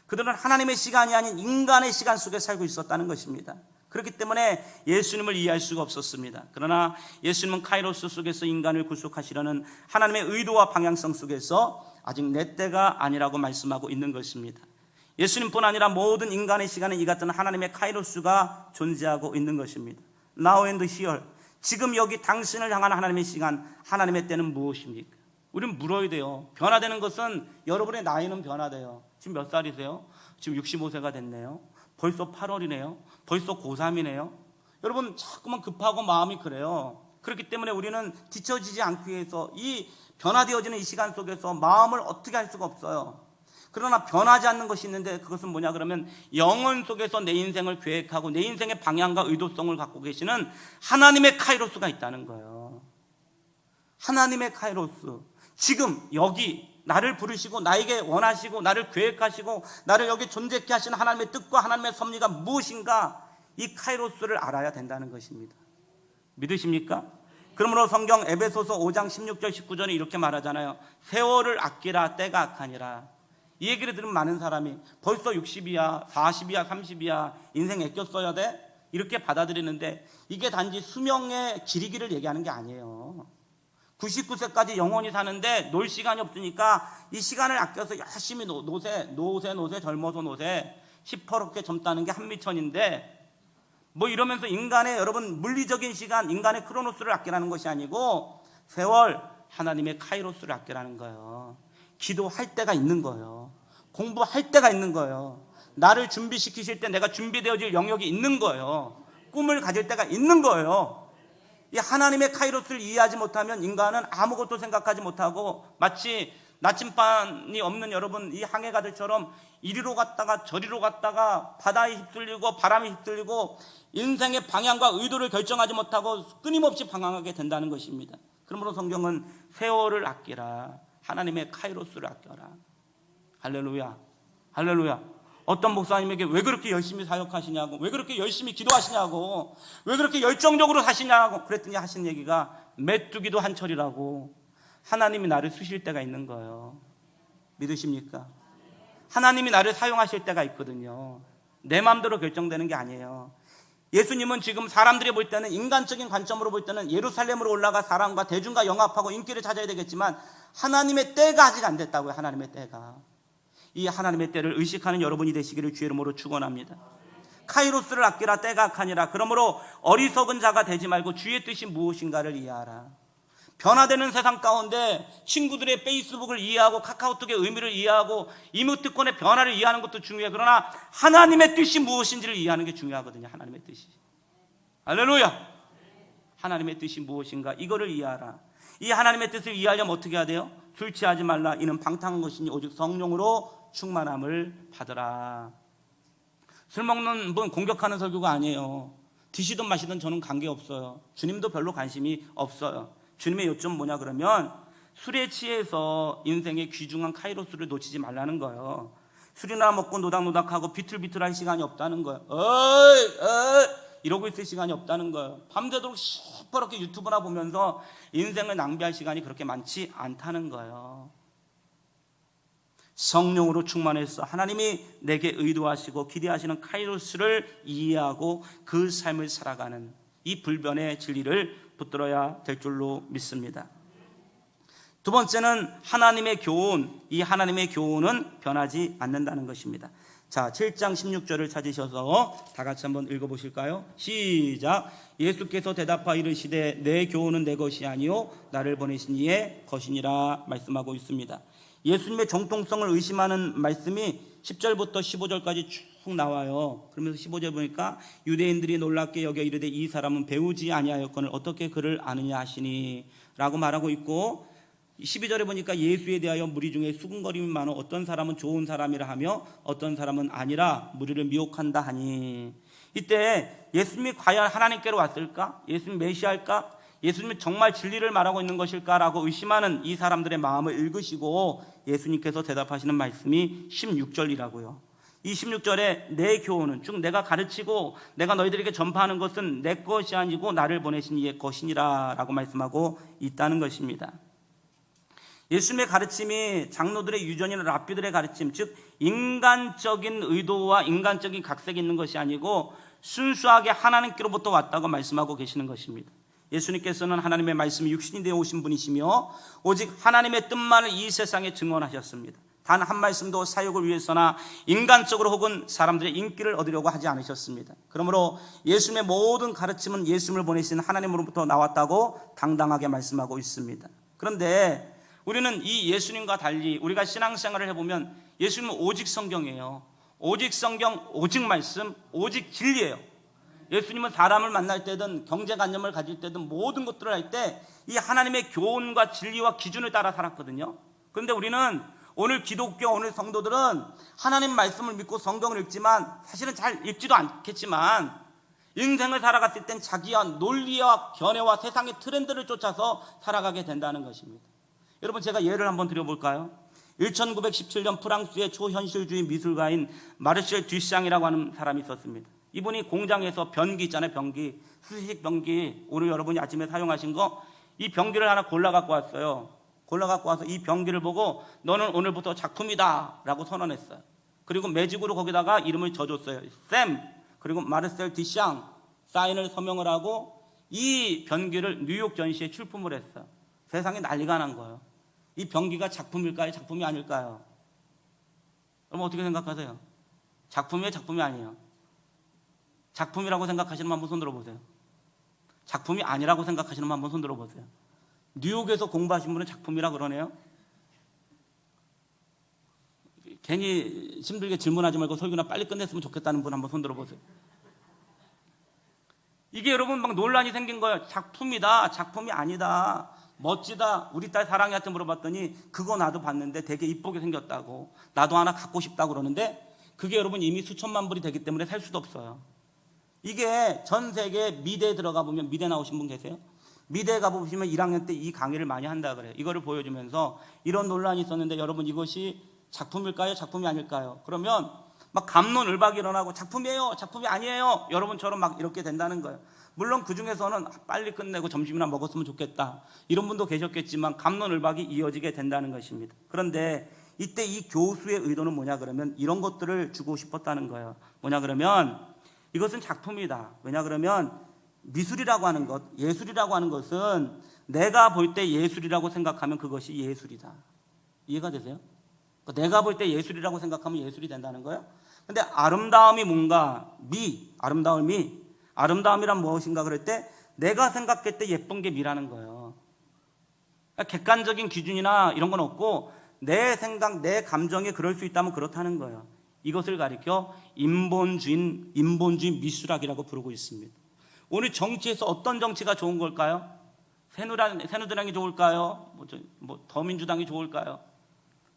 그들은 하나님의 시간이 아닌 인간의 시간 속에 살고 있었다는 것입니다. 그렇기 때문에 예수님을 이해할 수가 없었습니다. 그러나 예수님은 카이로스 속에서 인간을 구속하시려는 하나님의 의도와 방향성 속에서 아직 내 때가 아니라고 말씀하고 있는 것입니다. 예수님뿐 아니라 모든 인간의 시간에 이 같은 하나님의 카이로스가 존재하고 있는 것입니다. Now and here, 지금 여기 당신을 향한 하나님의 시간, 하나님의 때는 무엇입니까? 우리는 물어야 돼요. 변화되는 것은, 여러분의 나이는 변화돼요. 지금 몇 살이세요? 지금 65세가 됐네요. 벌써 8월이네요. 벌써 고3이네요. 여러분 자꾸만 급하고 마음이 그래요. 그렇기 때문에 우리는 뒤처지지 않기 위해서 이 변화되어지는 이 시간 속에서 마음을 어떻게 할 수가 없어요. 그러나 변하지 않는 것이 있는데, 그것은 뭐냐 그러면 영혼 속에서 내 인생을 계획하고 내 인생의 방향과 의도성을 갖고 계시는 하나님의 카이로스가 있다는 거예요. 하나님의 카이로스, 지금 여기 나를 부르시고 나에게 원하시고 나를 계획하시고 나를 여기 존재케 하시는 하나님의 뜻과 하나님의 섭리가 무엇인가, 이 카이로스를 알아야 된다는 것입니다. 믿으십니까? 그러므로 성경 에베소서 5장 16절 19절에 이렇게 말하잖아요. 세월을 아끼라, 때가 악하니라. 이 얘기를 들으면 많은 사람이 벌써 60이야 40이야 30이야 인생 아껴 써야 돼? 이렇게 받아들이는데, 이게 단지 수명의 길이기를 얘기하는 게 아니에요. 99세까지 영원히 사는데 놀 시간이 없으니까 이 시간을 아껴서 열심히 노세 젊어서 노세 시퍼렇게 젊다는 게 한미천인데, 뭐 이러면서 인간의 여러분 물리적인 시간, 인간의 크로노스를 아끼라는 것이 아니고 세월, 하나님의 카이로스를 아끼라는 거예요. 기도할 때가 있는 거예요. 공부할 때가 있는 거예요. 나를 준비시키실 때 내가 준비되어질 영역이 있는 거예요. 꿈을 가질 때가 있는 거예요. 이 하나님의 카이로스를 이해하지 못하면 인간은 아무것도 생각하지 못하고 마치 나침반이 없는 여러분 이 항해가들처럼 이리로 갔다가 저리로 갔다가 바다에 휩쓸리고 바람에 휩쓸리고 인생의 방향과 의도를 결정하지 못하고 끊임없이 방황하게 된다는 것입니다. 그러므로 성경은 세월을 아끼라, 하나님의 카이로스를 아껴라. 할렐루야, 할렐루야. 어떤 목사님에게 왜 그렇게 열심히 사역하시냐고, 왜 그렇게 열심히 기도하시냐고, 왜 그렇게 열정적으로 사시냐고 그랬더니 하신 얘기가 메뚜기도 한철이라고. 하나님이 나를 쓰실 때가 있는 거예요. 믿으십니까? 하나님이 나를 사용하실 때가 있거든요. 내 마음대로 결정되는 게 아니에요. 예수님은 지금 사람들이 볼 때는, 인간적인 관점으로 볼 때는 예루살렘으로 올라가 사람과 대중과 영합하고 인기를 찾아야 되겠지만 하나님의 때가 아직 안 됐다고요. 하나님의 때가. 이 하나님의 때를 의식하는 여러분이 되시기를 주의 이름으로 축원합니다. 카이로스를 아끼라, 때가 악하니라. 그러므로 어리석은 자가 되지 말고 주의 뜻이 무엇인가를 이해하라. 변화되는 세상 가운데 친구들의 페이스북을 이해하고 카카오톡의 의미를 이해하고 이모티콘의 변화를 이해하는 것도 중요해. 그러나 하나님의 뜻이 무엇인지를 이해하는 게 중요하거든요. 하나님의 뜻이. 할렐루야. 하나님의 뜻이 무엇인가, 이거를 이해하라. 이 하나님의 뜻을 이해하려면 어떻게 해야 돼요? 술 취하지 말라. 이는 방탕한 것이니 오직 성령으로 충만함을 받으라. 술 먹는 분 공격하는 설교가 아니에요. 드시든 마시든 저는 관계없어요. 주님도 별로 관심이 없어요. 주님의 요점 뭐냐 그러면 술에 취해서 인생의 귀중한 카이로스를 놓치지 말라는 거예요. 술이나 먹고 노닥노닥하고 비틀비틀할 시간이 없다는 거예요. 이러고 있을 시간이 없다는 거예요. 밤새도록 시퍼렇게 유튜브나 보면서 인생을 낭비할 시간이 그렇게 많지 않다는 거예요. 성령으로 충만해서 하나님이 내게 의도하시고 기대하시는 카이로스를 이해하고 그 삶을 살아가는 이 불변의 진리를 붙들어야 될 줄로 믿습니다. 두 번째는 하나님의 교훈. 이 하나님의 교훈은 변하지 않는다는 것입니다. 자, 7장 16절을 찾으셔서 다 같이 한번 읽어보실까요? 시작. 예수께서 대답하여 이르시되 내 교훈은 내 것이 아니요 나를 보내신 이의 것이니라 말씀하고 있습니다. 예수님의 정통성을 의심하는 말씀이 10절부터 15절까지 쭉 나와요. 그러면서 15절 보니까 유대인들이 놀랍게 여겨 이르되 이 사람은 배우지 아니하였거늘 어떻게 그를 아느냐 하시니 라고 말하고 있고, 12절에 보니까 예수에 대하여 무리 중에 수군거림이 많아 어떤 사람은 좋은 사람이라 하며 어떤 사람은 아니라 무리를 미혹한다 하니, 이때 예수님이 과연 하나님께로 왔을까? 예수님 메시아일까? 예수님이 정말 진리를 말하고 있는 것일까라고 의심하는 이 사람들의 마음을 읽으시고 예수님께서 대답하시는 말씀이 16절이라고요. 이 16절에 내 교훈은, 즉 내가 가르치고 내가 너희들에게 전파하는 것은 내 것이 아니고 나를 보내신 이의 것이니라 라고 말씀하고 있다는 것입니다. 예수님의 가르침이 장로들의 유전이나 랍비들의 가르침, 즉 인간적인 의도와 인간적인 각색이 있는 것이 아니고 순수하게 하나님께로부터 왔다고 말씀하고 계시는 것입니다. 예수님께서는 하나님의 말씀이 육신이 되어 오신 분이시며 오직 하나님의 뜻만을 이 세상에 증언하셨습니다. 단 한 말씀도 사역을 위해서나 인간적으로 혹은 사람들의 인기를 얻으려고 하지 않으셨습니다. 그러므로 예수님의 모든 가르침은 예수님을 보내신 하나님으로부터 나왔다고 당당하게 말씀하고 있습니다. 그런데 우리는 이 예수님과 달리 우리가 신앙생활을 해보면 예수님은 오직 성경이에요. 오직 성경, 오직 말씀, 오직 진리예요. 예수님은 사람을 만날 때든 경제관념을 가질 때든 모든 것들을 할 때 이 하나님의 교훈과 진리와 기준을 따라 살았거든요. 그런데 우리는 오늘 기독교, 오늘 성도들은 하나님 말씀을 믿고 성경을 읽지만 사실은 잘 읽지도 않겠지만 인생을 살아갔을 땐 자기와 논리와 견해와 세상의 트렌드를 쫓아서 살아가게 된다는 것입니다. 여러분, 제가 예를 한번 드려볼까요? 1917년 프랑스의 초현실주의 미술가인 마르셀 듀샹이라고 하는 사람이 있었습니다. 이분이 공장에서 변기 있잖아요. 변기, 수세식 변기, 오늘 여러분이 아침에 사용하신 거, 이 변기를 하나 골라 갖고 왔어요. 골라 갖고 와서 이 변기를 보고 너는 오늘부터 작품이다 라고 선언했어요. 그리고 매직으로 거기다가 이름을 져줬어요. 샘, 그리고 마르셀 듀샹 사인을 서명을 하고 이 변기를 뉴욕 전시에 출품을 했어요. 세상에 난리가 난 거예요. 이 변기가 작품일까요? 작품이 아닐까요? 여러분 어떻게 생각하세요? 작품이에요? 작품이 아니에요? 작품이라고 생각하시는 분 한번 손 들어보세요. 작품이 아니라고 생각하시는 분 한번 손 들어보세요. 뉴욕에서 공부하신 분은 작품이라 그러네요. 괜히 힘들게 질문하지 말고 설교나 빨리 끝냈으면 좋겠다는 분 한번 손 들어보세요. 이게 여러분 막 논란이 생긴 거예요. 작품이다, 작품이 아니다, 멋지다. 우리 딸 사랑이한테 물어봤더니 그거 나도 봤는데 되게 이쁘게 생겼다고, 나도 하나 갖고 싶다고 그러는데 그게 여러분 이미 수천만 불이 되기 때문에 살 수도 없어요. 이게 전 세계 미대에 들어가 보면, 미대 나오신 분 계세요? 미대에 가보시면 1학년 때 이 강의를 많이 한다 그래요. 이거를 보여주면서 이런 논란이 있었는데 여러분 이것이 작품일까요? 작품이 아닐까요? 그러면 막 갑론을박이 일어나고 작품이에요, 작품이 아니에요, 여러분처럼 막 이렇게 된다는 거예요. 물론 그 중에서는 빨리 끝내고 점심이나 먹었으면 좋겠다 이런 분도 계셨겠지만 갑론을박이 이어지게 된다는 것입니다. 그런데 이때 이 교수의 의도는 뭐냐 그러면 이런 것들을 주고 싶었다는 거예요. 뭐냐 그러면 이것은 작품이다. 왜냐 그러면 미술이라고 하는 것, 예술이라고 하는 것은 내가 볼 때 예술이라고 생각하면 그것이 예술이다. 이해가 되세요? 내가 볼 때 예술이라고 생각하면 예술이 된다는 거예요. 근데 아름다움이 뭔가, 아름다움이란 무엇인가 그럴 때 내가 생각할 때 예쁜 게 미라는 거예요. 그러니까 객관적인 기준이나 이런 건 없고 내 생각, 내 감정이 그럴 수 있다면 그렇다는 거예요. 이것을 가리켜 인본주의 미술학이라고 부르고 있습니다. 오늘 정치에서 어떤 정치가 좋은 걸까요? 새누리당이 좋을까요? 더민주당이 좋을까요?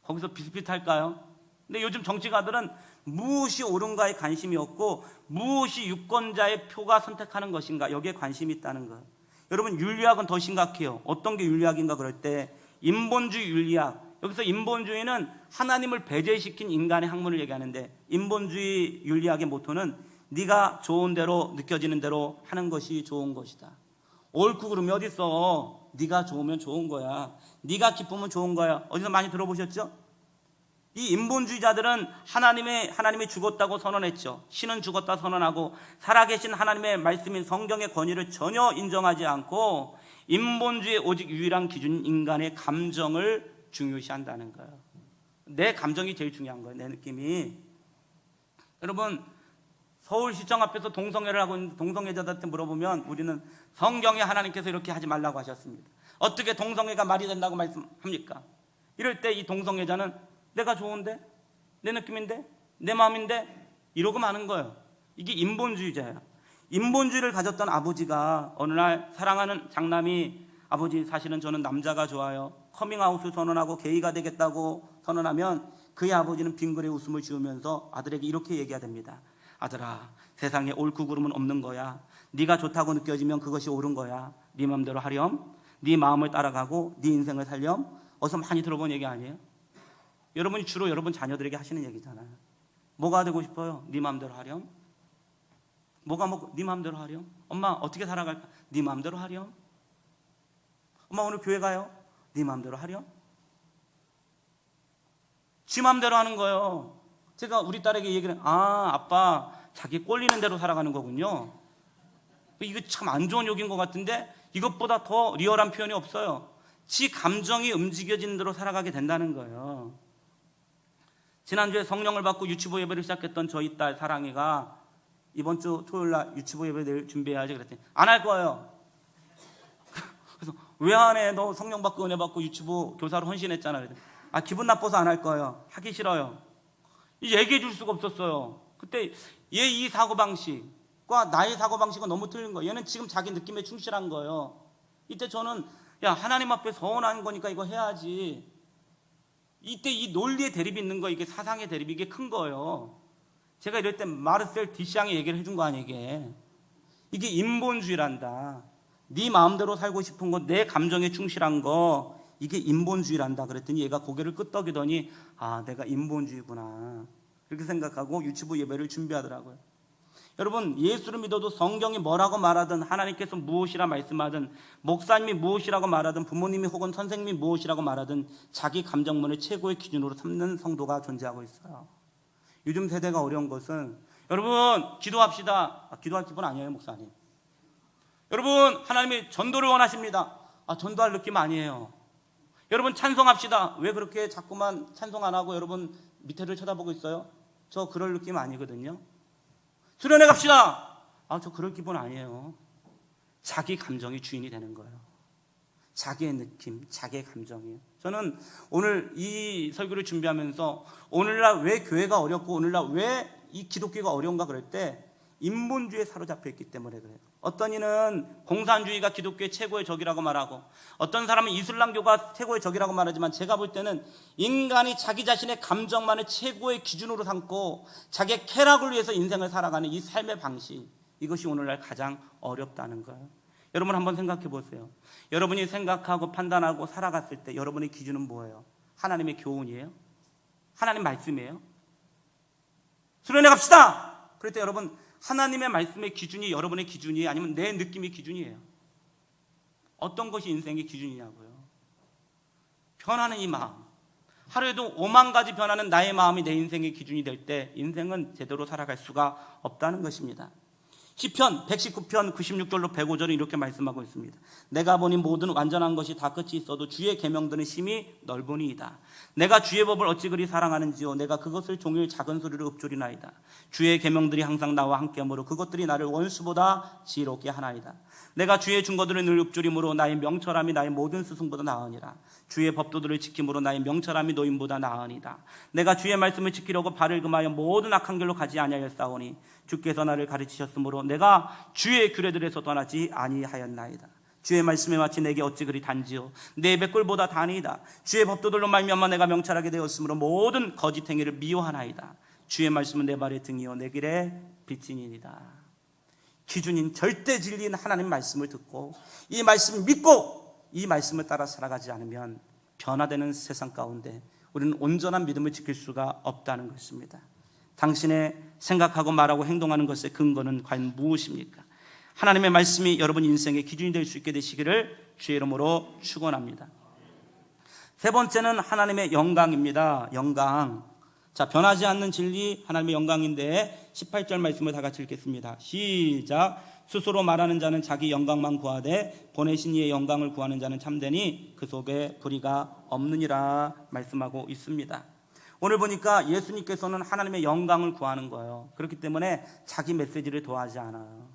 거기서 비슷비슷할까요? 근데 요즘 정치가들은 무엇이 옳은가에 관심이 없고 무엇이 유권자의 표가 선택하는 것인가, 여기에 관심이 있다는 거예요. 여러분 윤리학은 더 심각해요. 어떤 게 윤리학인가 그럴 때 인본주의 윤리학, 여기서 인본주의는 하나님을 배제시킨 인간의 학문을 얘기하는데 인본주의 윤리학의 모토는 네가 좋은 대로 느껴지는 대로 하는 것이 좋은 것이다. 옳고 그름이 어디 있어? 네가 좋으면 좋은 거야. 네가 기쁘면 좋은 거야. 어디서 많이 들어보셨죠? 이 인본주의자들은 하나님이 죽었다고 선언했죠. 신은 죽었다 선언하고 살아계신 하나님의 말씀인 성경의 권위를 전혀 인정하지 않고 인본주의의 오직 유일한 기준인 인간의 감정을 중요시한다는 거예요. 내 감정이 제일 중요한 거예요. 내 느낌이. 여러분, 서울시청 앞에서 동성애를 하고 있는 동성애자들한테 물어보면 우리는 성경에 하나님께서 이렇게 하지 말라고 하셨습니다. 어떻게 동성애가 말이 된다고 말씀합니까? 이럴 때 이 동성애자는 내가 좋은데? 내 느낌인데? 내 마음인데? 이러고 마는 거예요. 이게 인본주의자예요. 인본주의를 가졌던 아버지가 어느 날 사랑하는 장남이 아버지 사실은 저는 남자가 좋아요. 커밍아웃을 선언하고 게이가 되겠다고 선언하면 그의 아버지는 빙그레 웃음을 지으면서 아들에게 이렇게 얘기해야 됩니다. 아들아, 세상에 옳고 그름은 없는 거야. 네가 좋다고 느껴지면 그것이 옳은 거야. 네 마음대로 하렴. 네 마음을 따라가고 네 인생을 살렴. 어서 많이 들어본 얘기 아니에요? 여러분이 주로 여러분 자녀들에게 하시는 얘기잖아요. 뭐가 되고 싶어요? 네 마음대로 하렴. 뭐가 먹고 네 마음대로 하렴. 엄마 어떻게 살아갈까? 네 마음대로 하렴. 엄마 오늘 교회 가요? 네 마음대로 하렴. 지 마음대로 하는 거예요. 제가 우리 딸에게 얘기를 아빠 자기 꼴리는 대로 살아가는 거군요. 이거 참 안 좋은 욕인 것 같은데 이것보다 더 리얼한 표현이 없어요. 지 감정이 움직여지는 대로 살아가게 된다는 거예요. 지난주에 성령을 받고 유치부 예배를 시작했던 저희 딸 사랑이가 이번 주 토요일 날 유치부 예배 내일 준비해야지 그랬더니 안 할 거예요. 그래서 왜 안 해? 너 성령 받고 은혜 받고 유치부 교사로 헌신했잖아. 그랬더니 기분 나빠서 안 할 거예요. 하기 싫어요. 얘기해 줄 수가 없었어요. 그때 얘 이 사고방식과 나의 사고방식은 너무 틀린 거예요. 얘는 지금 자기 느낌에 충실한 거예요. 이때 저는 하나님 앞에 서운한 거니까 이거 해야지. 이때 이 논리의 대립이 있는 거, 이게 사상의 대립이 이게 큰 거예요. 제가 이럴 때 마르셀 디샹이 얘기를 해준 거 아니에요. 이게 인본주의란다. 네 마음대로 살고 싶은 거, 내 감정에 충실한 거, 이게 인본주의란다. 그랬더니 얘가 고개를 끄덕이더니 내가 인본주의구나 이렇게 생각하고 유치부 예배를 준비하더라고요. 여러분, 예수를 믿어도 성경이 뭐라고 말하든 하나님께서 무엇이라 말씀하든 목사님이 무엇이라고 말하든 부모님이 혹은 선생님이 무엇이라고 말하든 자기 감정만을 최고의 기준으로 삼는 성도가 존재하고 있어요. 요즘 세대가 어려운 것은 여러분 기도합시다. 기도할 기분 아니에요, 목사님. 여러분 하나님이 전도를 원하십니다. 전도할 느낌 아니에요. 여러분 찬송합시다. 왜 그렇게 자꾸만 찬송 안 하고 여러분 밑에를 쳐다보고 있어요? 저 그럴 느낌 아니거든요. 수련회 갑시다. 저 그럴 기분 아니에요. 자기 감정이 주인이 되는 거예요. 자기의 느낌, 자기의 감정이에요. 저는 오늘 이 설교를 준비하면서 오늘날 왜 교회가 어렵고 오늘날 왜 이 기독교가 어려운가 그럴 때 인본주의에 사로잡혀 있기 때문에 그래요. 어떤 이는 공산주의가 기독교의 최고의 적이라고 말하고 어떤 사람은 이슬람교가 최고의 적이라고 말하지만 제가 볼 때는 인간이 자기 자신의 감정만을 최고의 기준으로 삼고 자기의 쾌락을 위해서 인생을 살아가는 이 삶의 방식, 이것이 오늘날 가장 어렵다는 거예요. 여러분 한번 생각해 보세요. 여러분이 생각하고 판단하고 살아갔을 때 여러분의 기준은 뭐예요? 하나님의 교훈이에요? 하나님 말씀이에요? 수련회 갑시다! 그럴 때 여러분 하나님의 말씀의 기준이 여러분의 기준이에요? 아니면 내 느낌이 기준이에요? 어떤 것이 인생의 기준이냐고요? 변하는 이 마음, 하루에도 5만 가지 변하는 나의 마음이 내 인생의 기준이 될 때 인생은 제대로 살아갈 수가 없다는 것입니다. 시편 119편 96절로 105절은 이렇게 말씀하고 있습니다. 내가 보니 모든 완전한 것이 다 끝이 있어도 주의 계명들은 심히 넓으니이다. 내가 주의 법을 어찌 그리 사랑하는지요. 내가 그것을 종일 작은 소리로 읊조리나이다. 주의 계명들이 항상 나와 함께하므로 그것들이 나를 원수보다 지혜롭게 하나이다. 내가 주의 증거들을 늘 읊조림으로 나의 명철함이 나의 모든 스승보다 나으니라. 주의 법도들을 지킴으로 나의 명철함이 노인보다 나으니라. 내가 주의 말씀을 지키려고 발을 금하여 모든 악한 길로 가지 아니하였사오니 주께서 나를 가르치셨으므로 내가 주의 규례들에서 떠나지 아니하였나이다. 주의 말씀에 마치 내게 어찌 그리 단지요. 내 백골보다 다니이다. 주의 법도들로 말미암아 내가 명철하게 되었으므로 모든 거짓 행위를 미워하나이다. 주의 말씀은 내 발의 등이요 내 길의 빛이니이다. 기준인 절대 진리인 하나님 말씀을 듣고 이 말씀을 믿고 이 말씀을 따라 살아가지 않으면 변화되는 세상 가운데 우리는 온전한 믿음을 지킬 수가 없다는 것입니다. 당신의 생각하고 말하고 행동하는 것의 근거는 과연 무엇입니까? 하나님의 말씀이 여러분 인생의 기준이 될 수 있게 되시기를 주의 이름으로 축원합니다. 세 번째는 하나님의 영광입니다. 영광. 자, 변하지 않는 진리 하나님의 영광인데 18절 말씀을 다 같이 읽겠습니다. 시작. 스스로 말하는 자는 자기 영광만 구하되 보내신 이의 영광을 구하는 자는 참되니 그 속에 불의가 없느니라 말씀하고 있습니다. 오늘 보니까 예수님께서는 하나님의 영광을 구하는 거예요. 그렇기 때문에 자기 메시지를 도하지 않아요.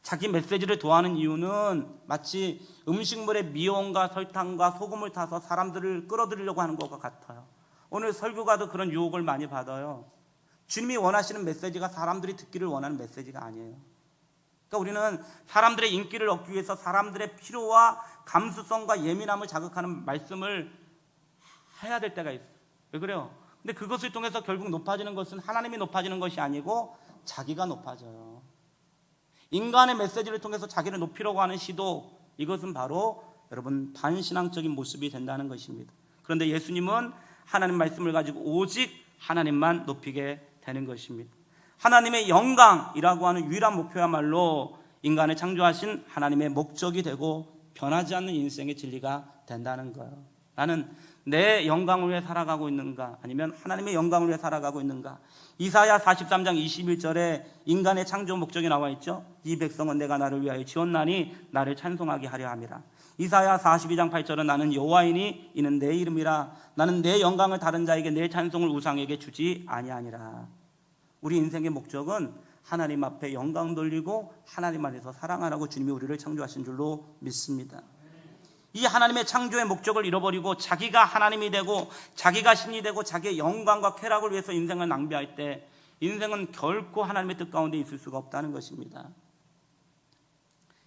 자기 메시지를 도하는 이유는 마치 음식물에 미온과 설탕과 소금을 타서 사람들을 끌어들이려고 하는 것과 같아요. 오늘 설교가도 그런 유혹을 많이 받아요. 주님이 원하시는 메시지가 사람들이 듣기를 원하는 메시지가 아니에요. 그러니까 우리는 사람들의 인기를 얻기 위해서 사람들의 필요와 감수성과 예민함을 자극하는 말씀을 해야 될 때가 있어요. 왜 그래요? 근데 그것을 통해서 결국 높아지는 것은 하나님이 높아지는 것이 아니고 자기가 높아져요. 인간의 메시지를 통해서 자기를 높이려고 하는 시도, 이것은 바로 여러분 반신앙적인 모습이 된다는 것입니다. 그런데 예수님은 하나님 말씀을 가지고 오직 하나님만 높이게 되는 것입니다. 하나님의 영광이라고 하는 유일한 목표야말로 인간을 창조하신 하나님의 목적이 되고 변하지 않는 인생의 진리가 된다는 거예요. 나는 내 영광을 위해 살아가고 있는가, 아니면 하나님의 영광을 위해 살아가고 있는가. 이사야 43장 21절에 인간의 창조 목적이 나와 있죠. 이 백성은 내가 나를 위하여 지었나니 나를 찬송하게 하려 함이라. 이사야 42장 8절은 나는 여호와이니 이는 내 이름이라. 나는 내 영광을 다른 자에게 내 찬송을 우상에게 주지 아니하니라. 우리 인생의 목적은 하나님 앞에 영광 돌리고 하나님 안에서 사랑하라고 주님이 우리를 창조하신 줄로 믿습니다. 이 하나님의 창조의 목적을 잃어버리고 자기가 하나님이 되고 자기가 신이 되고 자기의 영광과 쾌락을 위해서 인생을 낭비할 때 인생은 결코 하나님의 뜻 가운데 있을 수가 없다는 것입니다.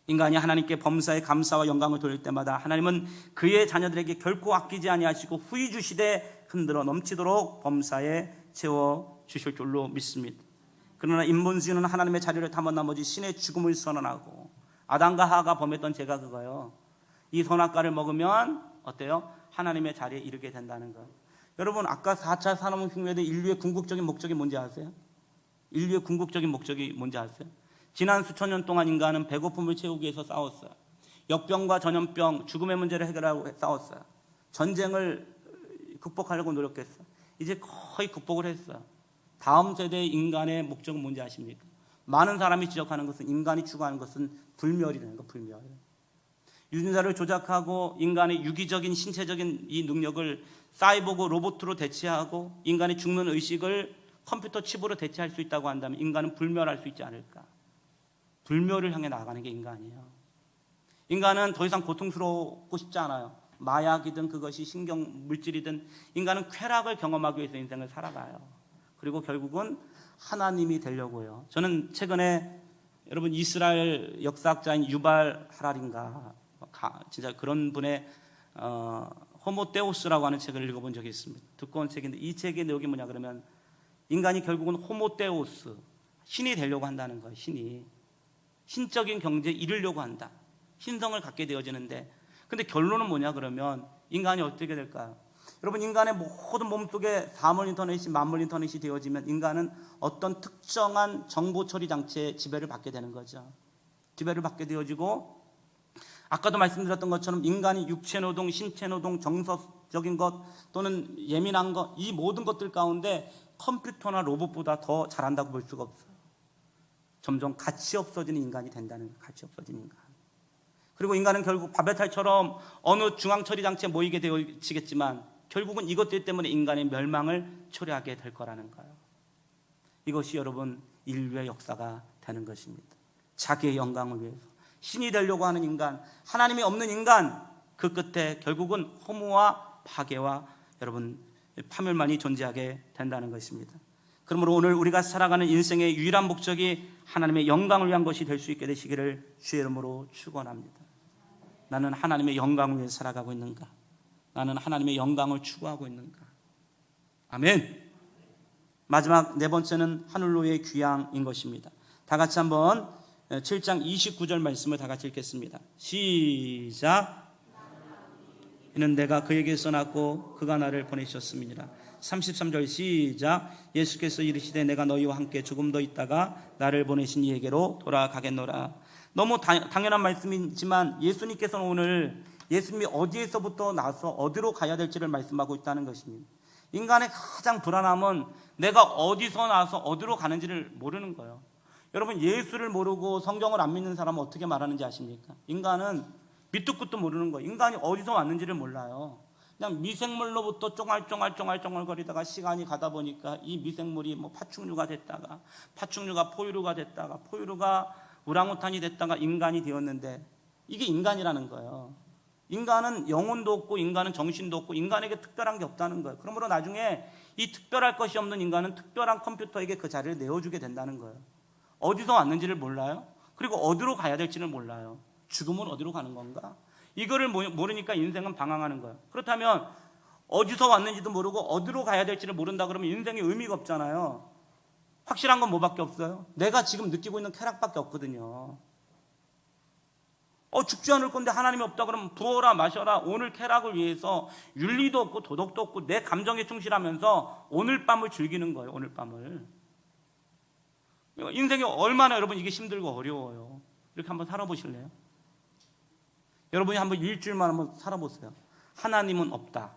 인간이 하나님께 범사에 감사와 영광을 돌릴 때마다 하나님은 그의 자녀들에게 결코 아끼지 아니하시고 후히 주시되 흔들어 넘치도록 범사에 채워 주실 줄로 믿습니다. 그러나 인본주의는 하나님의 자리를 탐한 나머지 신의 죽음을 선언하고, 아담과 하와가 범했던 죄가 그거예요. 이 선악과를 먹으면 어때요? 하나님의 자리에 이르게 된다는 거. 여러분, 아까 4차 산업혁명의 인류의 궁극적인 목적이 뭔지 아세요? 인류의 궁극적인 목적이 뭔지 아세요? 지난 수천 년 동안 인간은 배고픔을 채우기 위해서 싸웠어요. 역병과 전염병, 죽음의 문제를 해결하고 싸웠어요. 전쟁을 극복하려고 노력했어요. 이제 거의 극복을 했어요. 다음 세대의 인간의 목적은 뭔지 아십니까? 많은 사람이 지적하는 것은 인간이 추구하는 것은 불멸이라는 거, 불멸. 유전자를 조작하고 인간의 유기적인 신체적인 이 능력을 사이보그 로봇으로 대체하고 인간의 죽는 의식을 컴퓨터 칩으로 대체할 수 있다고 한다면 인간은 불멸할 수 있지 않을까? 불멸을 향해 나아가는 게 인간이에요. 인간은 더 이상 고통스럽고 싶지 않아요. 마약이든 그것이 신경 물질이든 인간은 쾌락을 경험하기 위해서 인생을 살아가요. 그리고 결국은 하나님이 되려고 해요. 저는 최근에 여러분 이스라엘 역사학자인 유발 하랄인가 진짜 그런 분의 호모데우스라고 하는 책을 읽어본 적이 있습니다. 두꺼운 책인데 이 책의 내용이 뭐냐 그러면 인간이 결국은 호모데우스, 신이 되려고 한다는 거예요. 신이 신적인 경지에 이르려고 한다. 신성을 갖게 되어지는데, 근데 결론은 뭐냐 그러면 인간이 어떻게 될까요? 여러분, 인간의 모든 몸속에 4만 인터넷이 10,000만 인터넷이 되어지면 인간은 어떤 특정한 정보 처리 장치의 지배를 받게 되는 거죠. 지배를 받게 되어지고, 아까도 말씀드렸던 것처럼 인간이 육체 노동, 신체 노동, 정서적인 것 또는 예민한 것, 이 모든 것들 가운데 컴퓨터나 로봇보다 더 잘한다고 볼 수가 없어요. 점점 가치 없어지는 인간이 된다는 거예요. 가치 없어지는 인간. 그리고 인간은 결국 바벨탑처럼 어느 중앙 처리 장치에 모이게 되어지겠지만 결국은 이것들 때문에 인간의 멸망을 초래하게 될 거라는 거예요. 이것이 여러분 인류의 역사가 되는 것입니다. 자기의 영광을 위해서 신이 되려고 하는 인간, 하나님이 없는 인간, 그 끝에 결국은 허무와 파괴와 여러분 파멸만이 존재하게 된다는 것입니다. 그러므로 오늘 우리가 살아가는 인생의 유일한 목적이 하나님의 영광을 위한 것이 될 수 있게 되시기를 주의 이름으로 축원합니다. 나는 하나님의 영광을 위해 살아가고 있는가? 나는 하나님의 영광을 추구하고 있는가? 아멘. 마지막 네 번째는 하늘로의 귀향인 것입니다. 다 같이 한번 7장 29절 말씀을 다 같이 읽겠습니다. 시작. 이는 내가 그에게서 낳고 그가 나를 보내셨음이니라. 33절 시작. 예수께서 이르시되 내가 너희와 함께 조금 더 있다가 나를 보내신 이에게로 돌아가겠노라. 너무 당연한 말씀이지만 예수님께서는 오늘 예수님이 어디에서부터 나서 어디로 가야 될지를 말씀하고 있다는 것입니다. 인간의 가장 불안함은 내가 어디서 나서 어디로 가는지를 모르는 거예요. 여러분, 예수를 모르고 성경을 안 믿는 사람은 어떻게 말하는지 아십니까? 인간은 밑도 끝도 모르는 거예요. 인간이 어디서 왔는지를 몰라요. 그냥 미생물로부터 쫑알쫑알거리다가 시간이 가다 보니까 이 미생물이 뭐 파충류가 됐다가, 파충류가 포유류가 됐다가, 포유류가 우랑우탄이 됐다가 인간이 되었는데, 이게 인간이라는 거예요. 인간은 영혼도 없고 인간은 정신도 없고 인간에게 특별한 게 없다는 거예요. 그러므로 나중에 이 특별할 것이 없는 인간은 특별한 컴퓨터에게 그 자리를 내어주게 된다는 거예요. 어디서 왔는지를 몰라요. 그리고 어디로 가야 될지는 몰라요. 죽음은 어디로 가는 건가? 이거를 모르니까 인생은 방황하는 거예요. 그렇다면 어디서 왔는지도 모르고 어디로 가야 될지를 모른다 그러면 인생에 의미가 없잖아요. 확실한 건 뭐밖에 없어요? 내가 지금 느끼고 있는 쾌락밖에 없거든요. 죽지 않을 건데 하나님이 없다 그러면 부어라 마셔라, 오늘 쾌락을 위해서 윤리도 없고 도덕도 없고 내 감정에 충실하면서 오늘 밤을 즐기는 거예요. 오늘 밤을. 인생이 얼마나 여러분 이게 힘들고 어려워요. 이렇게 한번 살아보실래요? 여러분이 한번 일주일만 한번 살아보세요. 하나님은 없다,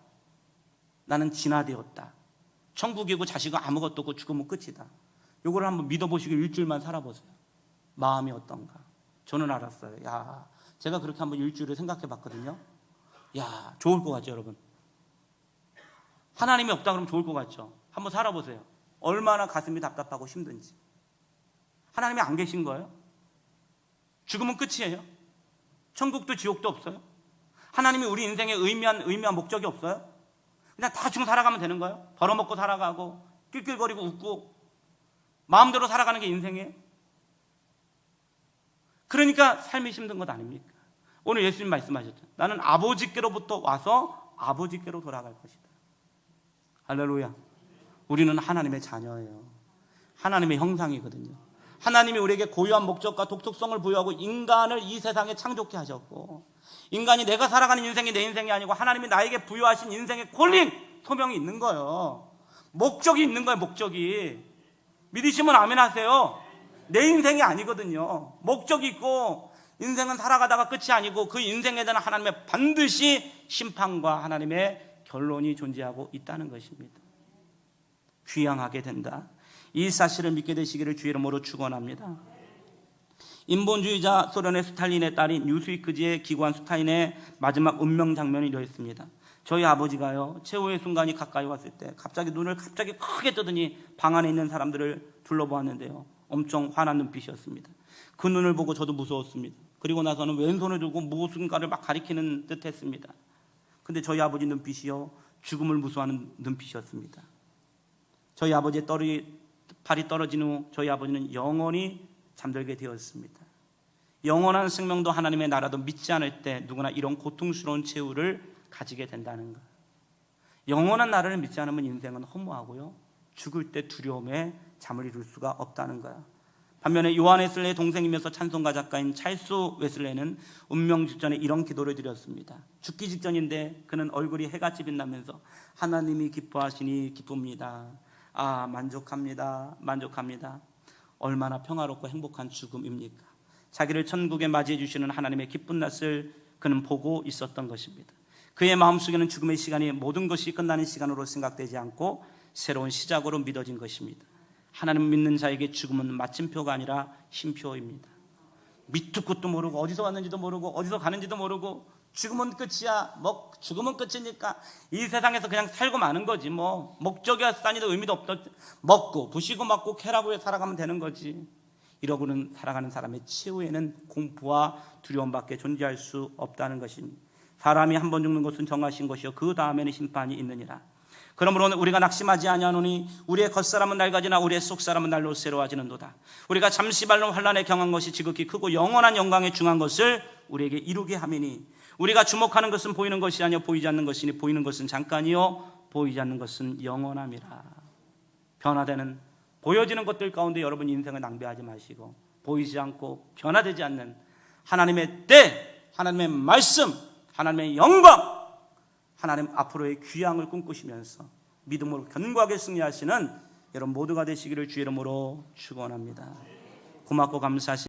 나는 진화되었다, 천국이고 자식은 아무것도 없고 죽으면 끝이다. 요거를 한번 믿어보시고 일주일만 살아보세요. 마음이 어떤가? 저는 알았어요. 제가 그렇게 한번 일주일을 생각해 봤거든요. 좋을 것 같죠, 여러분? 하나님이 없다 그러면 좋을 것 같죠? 한번 살아보세요. 얼마나 가슴이 답답하고 힘든지. 하나님이 안 계신 거예요? 죽으면 끝이에요? 천국도 지옥도 없어요? 하나님이 우리 인생에 의미한 목적이 없어요? 그냥 대충 살아가면 되는 거예요? 벌어먹고 살아가고 낄낄거리고 웃고 마음대로 살아가는 게 인생이에요? 그러니까 삶이 힘든 것 아닙니까? 오늘 예수님 말씀하셨죠. 나는 아버지께로부터 와서 아버지께로 돌아갈 것이다. 할렐루야. 우리는 하나님의 자녀예요. 하나님의 형상이거든요. 하나님이 우리에게 고유한 목적과 독특성을 부여하고 인간을 이 세상에 창조케 하셨고, 인간이 내가 살아가는 인생이 내 인생이 아니고 하나님이 나에게 부여하신 인생의 콜링, 소명이 있는 거예요. 목적이 있는 거예요. 목적이. 믿으시면 아멘 하세요. 내 인생이 아니거든요. 목적이 있고 인생은 살아가다가 끝이 아니고 그 인생에 대한 하나님의 반드시 심판과 하나님의 결론이 존재하고 있다는 것입니다. 귀향하게 된다. 이 사실을 믿게 되시기를 주의 이름으로 축원합니다. 인본주의자 소련의 스탈린의 딸인 뉴스위크지의 기관 스타인의 마지막 운명 장면이 이러했습니다. 저희 아버지가요, 최후의 순간이 가까이 왔을 때 눈을 크게 뜨더니 방 안에 있는 사람들을 둘러보았는데요, 엄청 화난 눈빛이었습니다. 그 눈을 보고 저도 무서웠습니다. 그리고 나서는 왼손을 들고 무엇인가를 막 가리키는 듯 했습니다. 근데 저희 아버지 눈빛이요, 죽음을 무서워하는 눈빛이었습니다. 저희 아버지의 팔이 떨어진 후 저희 아버지는 영원히 잠들게 되었습니다. 영원한 생명도 하나님의 나라도 믿지 않을 때 누구나 이런 고통스러운 최후를 가지게 된다는 것. 영원한 나라를 믿지 않으면 인생은 허무하고요, 죽을 때 두려움에 잠을 이룰 수가 없다는 거야. 반면에 요한 웨슬레의 동생이면서 찬송가 작가인 찰스 웨슬레는 운명 직전에 이런 기도를 드렸습니다. 죽기 직전인데 그는 얼굴이 해같이 빛나면서 하나님이 기뻐하시니 기쁩니다. 만족합니다. 얼마나 평화롭고 행복한 죽음입니까? 자기를 천국에 맞이해 주시는 하나님의 기쁜 낯을 그는 보고 있었던 것입니다. 그의 마음속에는 죽음의 시간이 모든 것이 끝나는 시간으로 생각되지 않고 새로운 시작으로 믿어진 것입니다. 하나님 믿는 자에게 죽음은 마침표가 아니라 쉼표입니다. 밑도 끝도 모르고 어디서 왔는지도 모르고 어디서 가는지도 모르고 죽으면 끝이야. 죽으면 끝이니까 이 세상에서 그냥 살고 마는 거지. 목적이 없다니도 의미도 없다. 먹고 부시고 맞고 쾌락을 살아가면 되는 거지. 이러고는 살아가는 사람의 최후에는 공포와 두려움밖에 존재할 수 없다는 것입니다. 사람이 한 번 죽는 것은 정하신 것이요 그 다음에는 심판이 있느니라. 그러므로 우리가 낙심하지 아니하노니 우리의 겉사람은 낡아지나 우리의 속사람은 날로 새로워지는도다. 우리가 잠시 발로 환난에 경한 것이 지극히 크고 영원한 영광에 중한 것을 우리에게 이루게 하매니 우리가 주목하는 것은 보이는 것이 아니요 보이지 않는 것이니 보이는 것은 잠깐이요 보이지 않는 것은 영원함이라. 변화되는 보여지는 것들 가운데 여러분 인생을 낭비하지 마시고 보이지 않고 변화되지 않는 하나님의 때, 하나님의 말씀, 하나님의 영광, 하나님 앞으로의 귀향을 꿈꾸시면서 믿음으로 견고하게 승리하시는 여러분 모두가 되시기를 주의 이름으로 축원합니다. 고맙고 감사하시